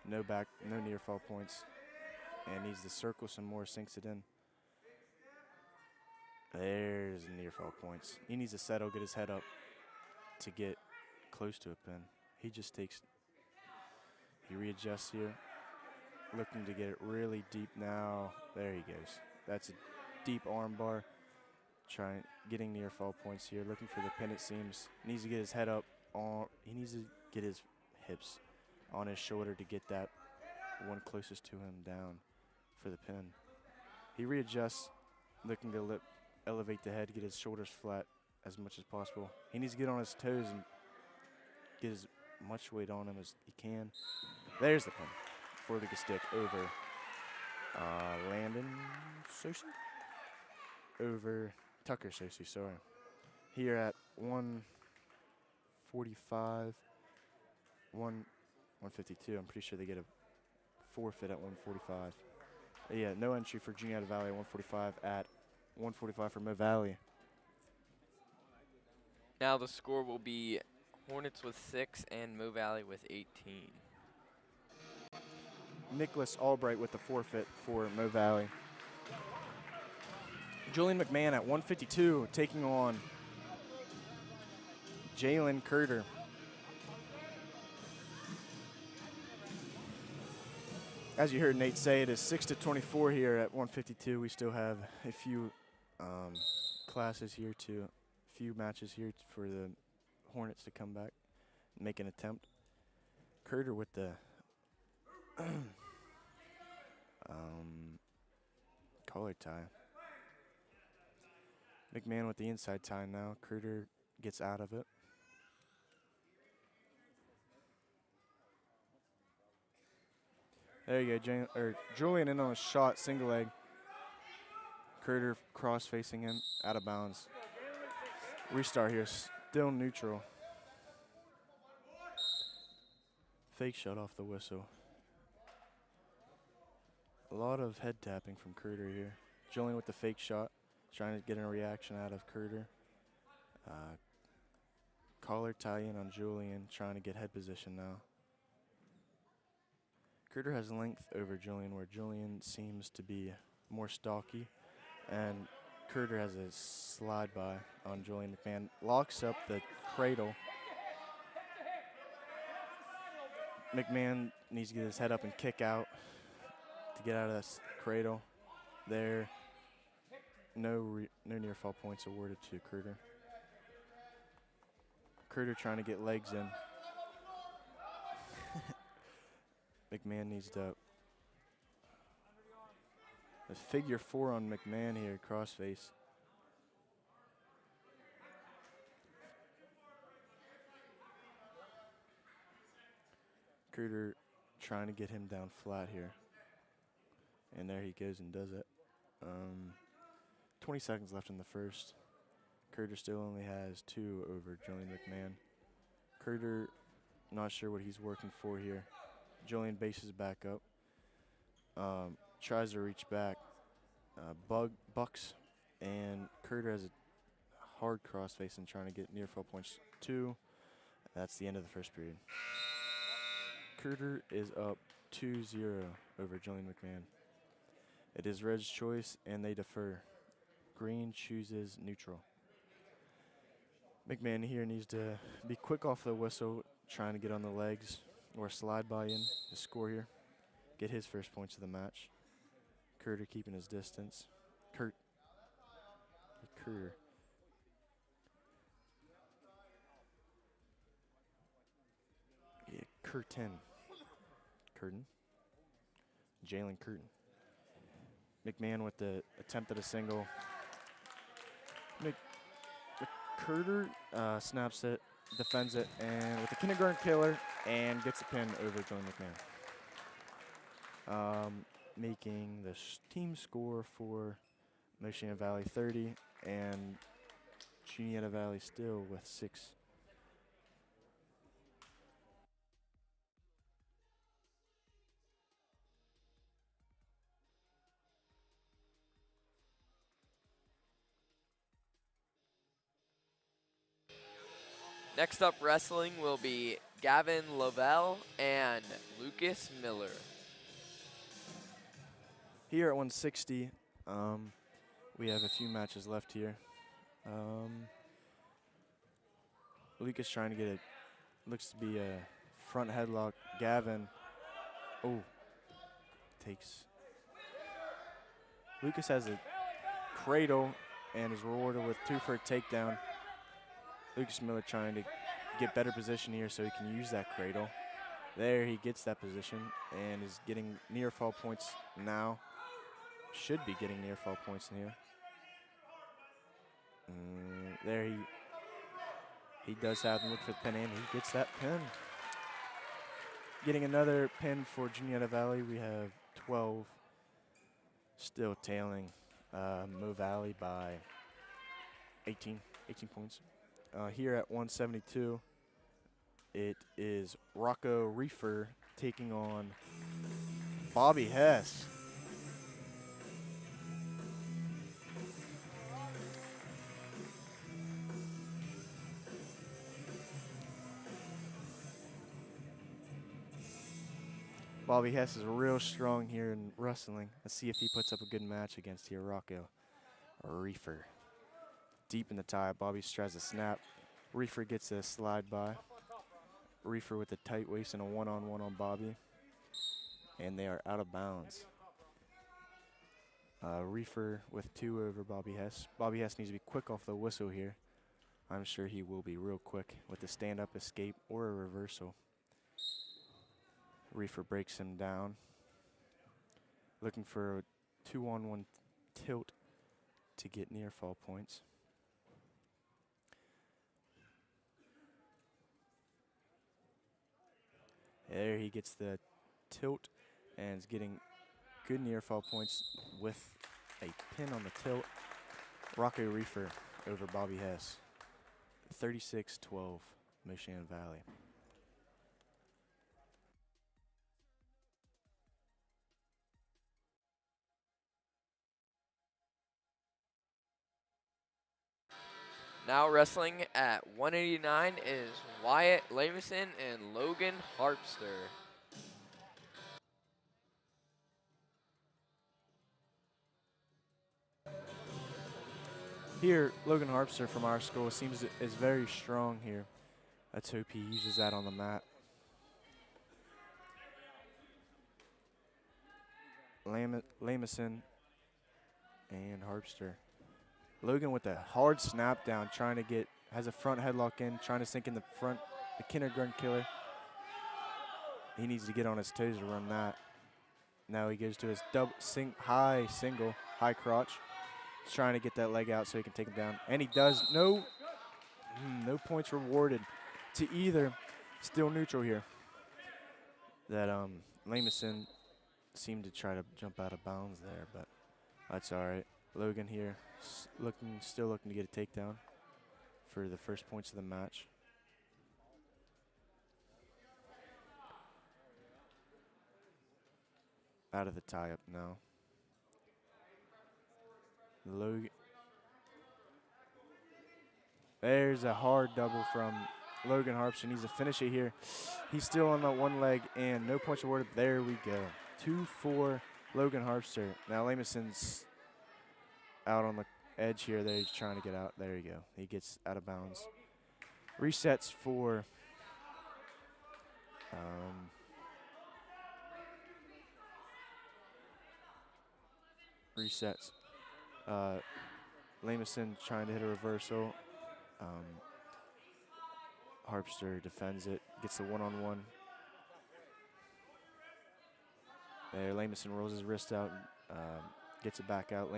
No near fall points. And needs to circle some more, sinks it in. There's near fall points. He needs to settle, get his head up to get close to a pin. He readjusts here. Looking to get it really deep now. There he goes. That's a deep arm bar. Getting near fall points here. Looking for the pin, it seems. Needs to get his head up. He needs to get his hips on his shoulder to get that one closest to him down for the pin. He readjusts, looking to elevate the head, get his shoulders flat as much as possible. He needs to get on his toes and get as much weight on him as he can. There's the pin for Lucas Dick over Landon Sosi? Over Tucker Sosi, sorry. Here at 145, 152. I'm pretty sure they get a forfeit at 145. Yeah, no entry for Juniata Valley at 145 at 145 for Mo Valley. Now the score will be Hornets with 6 and Mo Valley with 18. Nicholas Albright with the forfeit for Mo Valley. Julian McMahon at 152 taking on Jalen Curter. As you heard Nate say, it is 6-24 here at 152. We still have a few classes here few matches here for the Hornets to come back, make an attempt. Curter with the collar tie. McMahon with the inside tie now. Curter gets out of it. There you go, Julian in on a shot, single leg. Curter cross facing him, out of bounds. Restart here, still neutral. Fake shot off the whistle. A lot of head tapping from Curter here. Julian with the fake shot, trying to get a reaction out of Curter. Collar tie in on Julian, trying to get head position now. Curter has length over Julian, where Julian seems to be more stocky, and Curter has a slide by on Julian. McMahon locks up the cradle. McMahon needs to get his head up and kick out to get out of this cradle. There, no near fall points awarded to Curter. Curter trying to get legs in. McMahon needs to. A figure 4 on McMahon here, crossface. Curter trying to get him down flat here. And there he goes and does it. 20 seconds left in the first. Curter still only has 2 over Julian McMahon. Curter not sure what he's working for here. Julian bases back up. Tries to reach back. Bucks, and Curter has a hard crossface and trying to get near fall points 2. That's the end of the first period. Curter is up 2-0 over Julian McMahon. It is Red's choice, and they defer. Green chooses neutral. McMahon here needs to be quick off the whistle, trying to get on the legs or slide by in to score here. Get his first points of the match. Curter keeping his distance. Curter. Yeah, Curtin. Jalen Curtin. McMahon with the attempt at a single. Curter snaps it, defends it, and with the kindergarten killer, and gets the pin over Julian McMahon. Making the team score for Michiana Valley 30, and Juniata Valley still with 6. Next up, wrestling will be Gavin Lovell and Lucas Miller. Here at 160, we have a few matches left here. Lucas trying to get it. Looks to be a front headlock. Gavin, takes. Lucas has a cradle and is rewarded with 2 for a takedown. Lucas Miller trying to get better position here so he can use that cradle. There he gets that position and is getting near fall points now. Should be getting near fall points in here. There he does have him look for the pin, and he gets that pin. Getting another pin for Juniata Valley. We have 12. Still tailing Mo Valley by 18 points. Here at 172, it is Rocco Reefer taking on Bobby Hess. Bobby Hess is real strong here in wrestling. Let's see if he puts up a good match against here Rocco Reefer. Deep in the tie, Bobby tries to snap. Reefer gets a slide by. Reefer with a tight waist and a one-on-one on Bobby. And they are out of bounds. Reefer with 2 over Bobby Hess. Bobby Hess needs to be quick off the whistle here. I'm sure he will be real quick with a stand-up escape or a reversal. Reefer breaks him down. Looking for a 2-on-1 tilt to get near fall points. There he gets the tilt and is getting good near fall points with a pin on the tilt. Rocco Reefer over Bobby Hess. 36-12, Moshannon Valley. Now wrestling at 189 is Wyatt Lamison and Logan Harpster. Here, Logan Harpster from our school seems is very strong here. Let's hope he uses that on the mat. Lamison and Harpster. Logan with a hard snap down, trying to get, has a front headlock in, trying to sink in the front, the kindergarten killer. He needs to get on his toes to run that. Now he goes to his high single, high crotch. He's trying to get that leg out so he can take him down. And he does. No points rewarded to either. Still neutral here. That Lamison seemed to try to jump out of bounds there, but that's all right. Logan here still looking to get a takedown for the first points of the match. Out of the tie-up now. Logan. There's a hard double from Logan Harpster. Needs to finish it here. He's still on that one leg, and no points awarded. There we go. 2-4, Logan Harpster. Now Lamison's out on the edge here. There, he's trying to get out. There you go. He gets out of bounds. Resets for resets. Lamison trying to hit a reversal. Harpster defends it, gets the one-on-one. There, Lamison rolls his wrist out, gets it back out.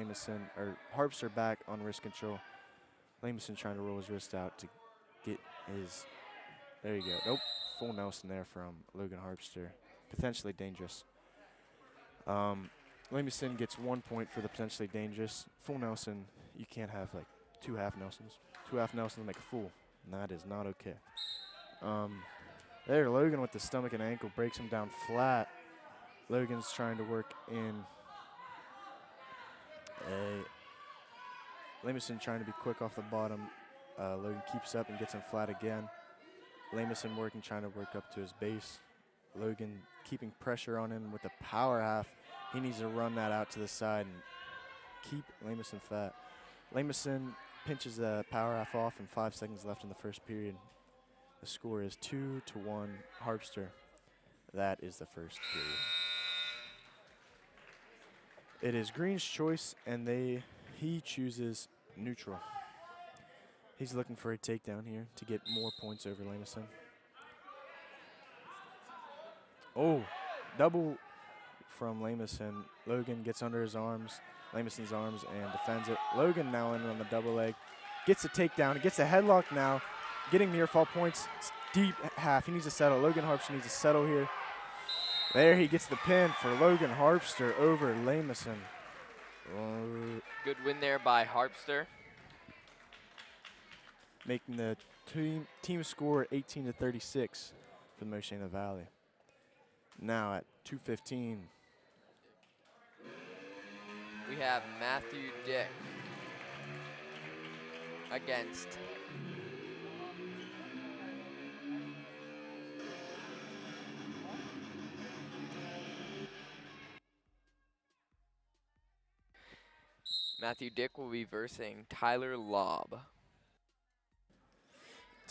Harpster back on wrist control. Lamison trying to roll his wrist out to get his, there you go. Nope, full Nelson there from Logan Harpster. Potentially dangerous. Lamison gets 1 point for the potentially dangerous. Full Nelson, you can't have like 2 half Nelsons. 2 half Nelsons make a fool, and that is not okay. There, Logan with the stomach and ankle breaks him down flat. Logan's trying to work in Lamison trying to be quick off the bottom. Logan keeps up and gets him flat again. Lamison working, trying to work up to his base. Logan keeping pressure on him with the power half. He needs to run that out to the side and keep Lamison fat. Lamison pinches the power half off and 5 seconds left in the first period. The score is 2-1 Harpster. That is the first period. It is Green's choice, and he chooses neutral. He's looking for a takedown here to get more points over Lamison. Oh, double from Lamison. Logan gets under his arms, Lamison's arms, and defends it. Logan now in on the double leg. Gets a takedown, gets a headlock now, getting near fall points. It's deep half, he needs to settle. Logan Harpster needs to settle here. There, he gets the pin for Logan Harpster over Lamison. Good win there by Harpster. Making the team score 18-36 for the Moshannon Valley. Now at 2:15. We have Matthew Dick against Matthew Dick will be versing Tyler Lobb.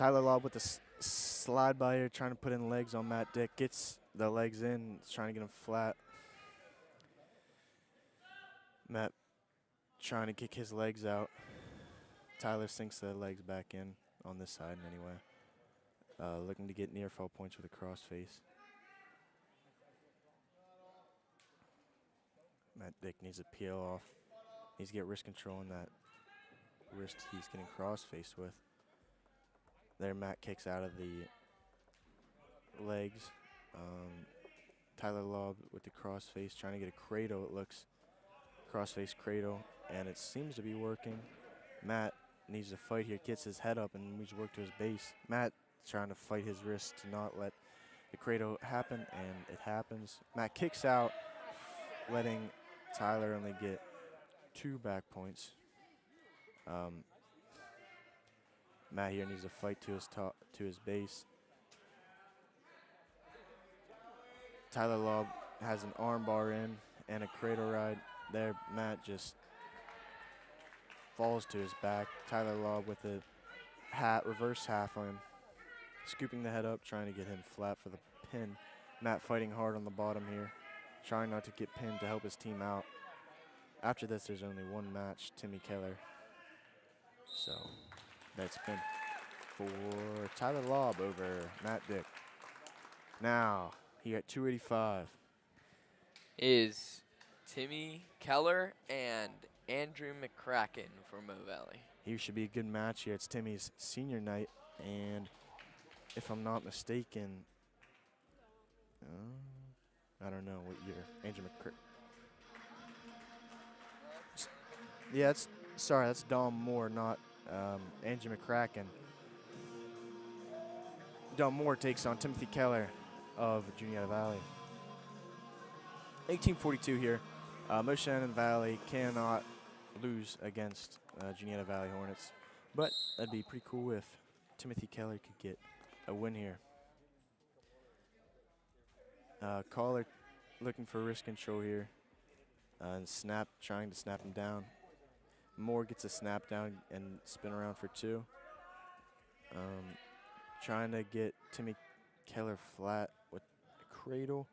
Tyler Lobb with the slide by here, trying to put in legs on Matt Dick. Gets the legs in, trying to get him flat. Matt trying to kick his legs out. Tyler sinks the legs back in on this side anyway. Looking to get near fall points with a crossface. Matt Dick needs to peel off. Needs to get wrist control on that wrist he's getting crossface with. There, Matt kicks out of the legs. Tyler Lobb with the crossface, trying to get a cradle, it looks. Crossface cradle, and it seems to be working. Matt needs to fight here, gets his head up, and needs to work to his base. Matt trying to fight his wrist to not let the cradle happen, and it happens. Matt kicks out, letting Tyler only get 2 back points. Matt here needs to fight to his base. Tyler Lobb has an arm bar in and a cradle ride. There, Matt just falls to his back. Tyler Lobb with a reverse half on him. Scooping the head up, trying to get him flat for the pin. Matt fighting hard on the bottom here, trying not to get pinned to help his team out. After this, there's only one match, Timmy Keller. So that's been for Tyler Lobb over Matt Dick. Now, here at 285. Is Timmy Keller and Andrew McCracken for Mo Valley. Here should be a good match here. It's Timmy's senior night, and if I'm not mistaken, I don't know what year. Andrew McCracken. Yeah, that's Dom Moore, not Andrew McCracken. Dom Moore takes on Timothy Keller of Juniata Valley. 1842 here. Moshannon Valley cannot lose against Juniata Valley Hornets, but that'd be pretty cool if Timothy Keller could get a win here. Caller looking for wrist control here, and trying to snap him down. Moore gets a snap down and spin around for 2. Trying to get Timmy Keller flat with a cradle.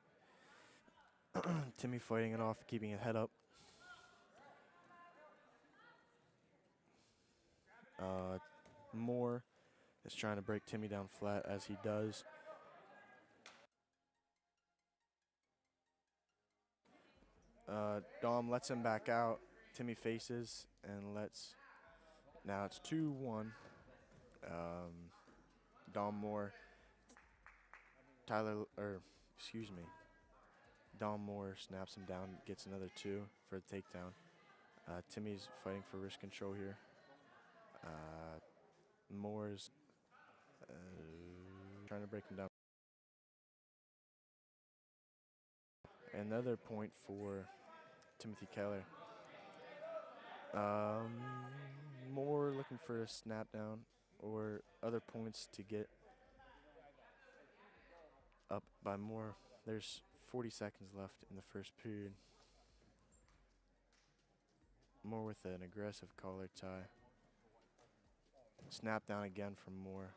Timmy fighting it off, keeping his head up. Moore is trying to break Timmy down flat, as he does. Dom lets him back out. Timmy faces and lets. Now it's 2-1. Dom Moore. Dom Moore snaps him down, gets another 2 for the takedown. Timmy's fighting for wrist control here. Moore's trying to break him down. Another point for Timothy Keller. Moore looking for a snap down or other points to get up by Moore. There's 40 seconds left in the first period. Moore with an aggressive collar tie. Snap down again from Moore.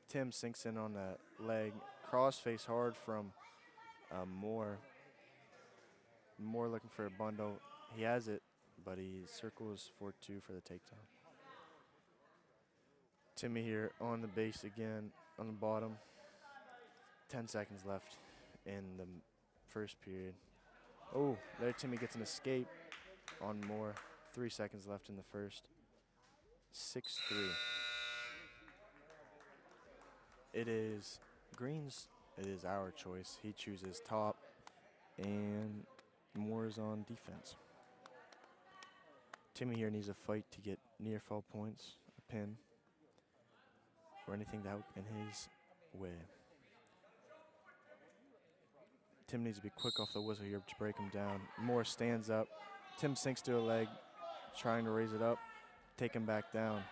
Tim sinks in on that leg. Crossface hard from Moore. Moore looking for a bundle. He has it, but he circles 4-2 for the takedown. Timmy here on the base again, on the bottom. 10 seconds left in the first period. Oh, there Timmy gets an escape on Moore. 3 seconds left in the first. 6-3. It is Green's. It is our choice. He chooses top, and Moore is on defense. Timmy here needs a fight to get near fall points, a pin, or anything to help in his way. Tim needs to be quick off the whistle here to break him down. Moore stands up. Tim sinks to a leg, trying to raise it up, take him back down.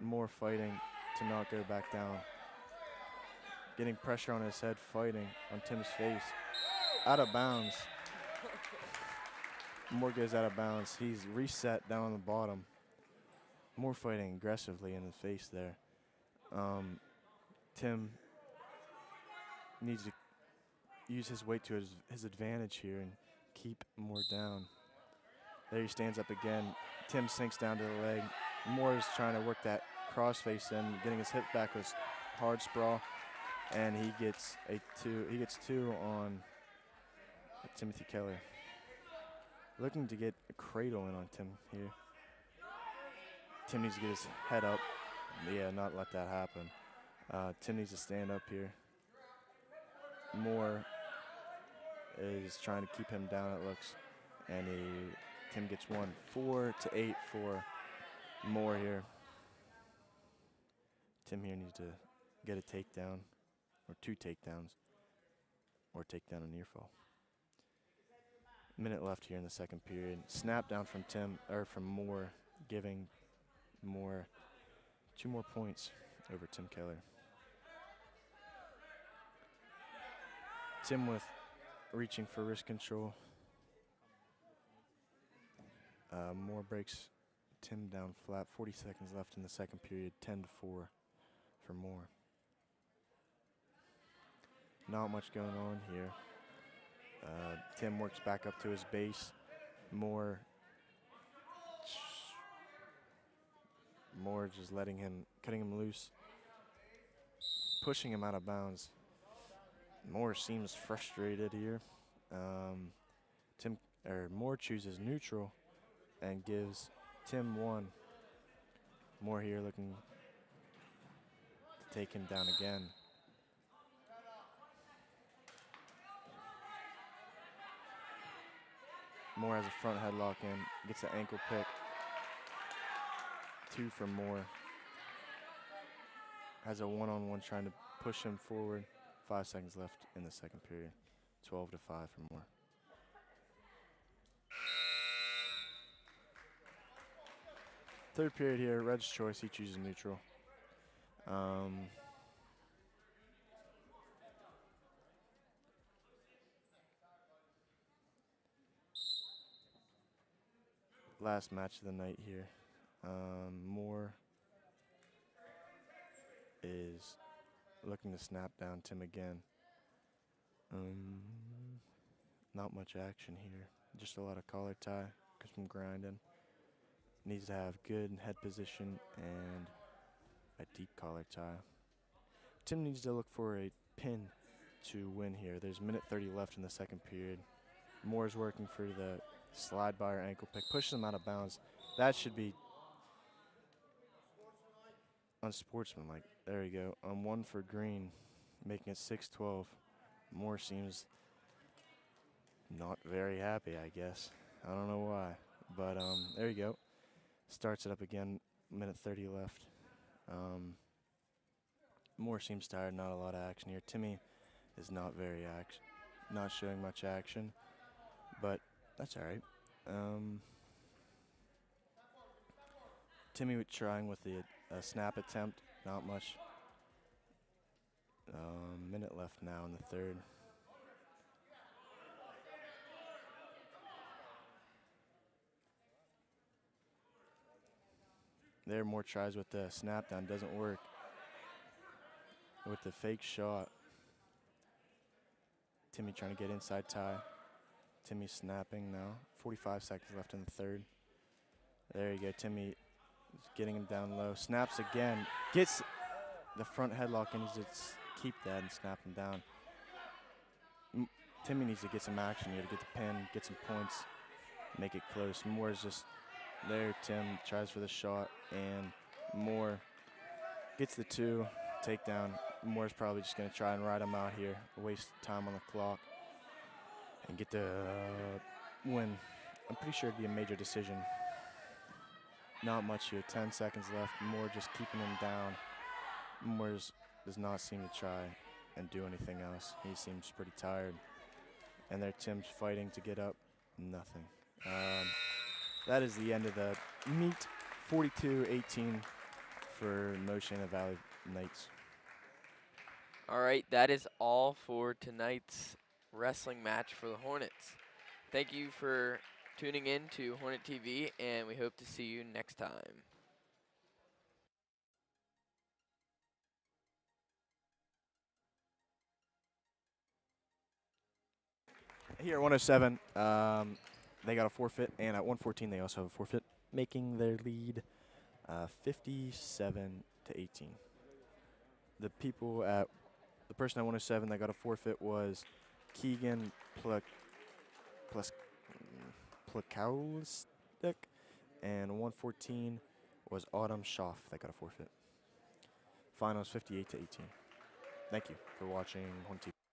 Moore fighting to not go back down. Getting pressure on his head, fighting on Tim's face. Out of bounds. Moore goes out of bounds. He's reset down on the bottom. Moore fighting aggressively in the face there. Tim needs to use his weight to his advantage here and keep Moore down. There he stands up again. Tim sinks down to the leg. Moore is trying to work that crossface in, getting his hip back with hard sprawl, and he gets two on Timothy Keller. Looking to get a cradle in on Tim here. Tim needs to get his head up. Yeah, not let that happen. Tim needs to stand up here. Moore is trying to keep him down, it looks. And Tim gets one. 4-8 for Moore here. Tim here needs to get a takedown, or 2 takedowns, or take down a near fall. Minute left here in the second period. Snap down from from Moore, giving Moore 2 more points over Tim Keller. Tim with reaching for wrist control. Moore breaks Tim down flat. 40 seconds left in the second period. 10-4 for Moore. Not much going on here. Tim works back up to his base. Moore just cutting him loose, pushing him out of bounds. Moore seems frustrated here. Moore chooses neutral and gives Tim 1. Moore here looking to take him down again. Moore has a front headlock in, gets an ankle pick. 2 from Moore. Has a one-on-one trying to push him forward. 5 seconds left in the second period. 12-5 for Moore. Third period here, Red's choice, he chooses neutral. Last match of the night here. Moore is looking to snap down Tim again. Not much action here. Just a lot of collar tie, because from grinding. Needs to have good head position and a deep collar tie. Tim needs to look for a pin to win here. There's 1:30 left in the second period. Moore's working for the slide by or ankle pick, pushes him out of bounds. That should be unsportsmanlike. There we go. 1 for green, making it 6-12. Moore seems not very happy, I guess. I don't know why, but there you go. Starts it up again. 1:30 left. Moore seems tired. Not a lot of action here. Timmy is not showing much action, but that's all right. Timmy trying with the snap attempt. Not much. Minute left now in the third. There, Moore tries with the snap down, doesn't work. With the fake shot. Timmy trying to get inside tie. Timmy snapping now. 45 seconds left in the third. There you go. Timmy is getting him down low. Snaps again. Gets the front headlock and he needs to keep that and snap him down. Timmy needs to get some action here to get the pin, get some points, make it close. Moore's just there. Tim tries for the shot and Moore gets the 2 takedown. Moore's probably just going to try and ride him out here, waste time on the clock, and get the win. I'm pretty sure it'd be a major decision. Not much here. 10 seconds left. Moore just keeping him down. Moore does not seem to try and do anything else. He seems pretty tired. And there Tim's fighting to get up. Nothing. That is the end of the meet. 42-18 for Moshannon Valley Knights. All right, that is all for tonight's wrestling match for the Hornets. Thank you for tuning in to Hornet TV, and we hope to see you next time. Here, 107, they got a forfeit, and at 114 they also have a forfeit, making their lead 57 to 18. The person at 107 that got a forfeit was Keegan Plakowstik, and 114 was Autumn Schaff that got a forfeit. Finals 58 to 18. Thank you for watching Hornet TV.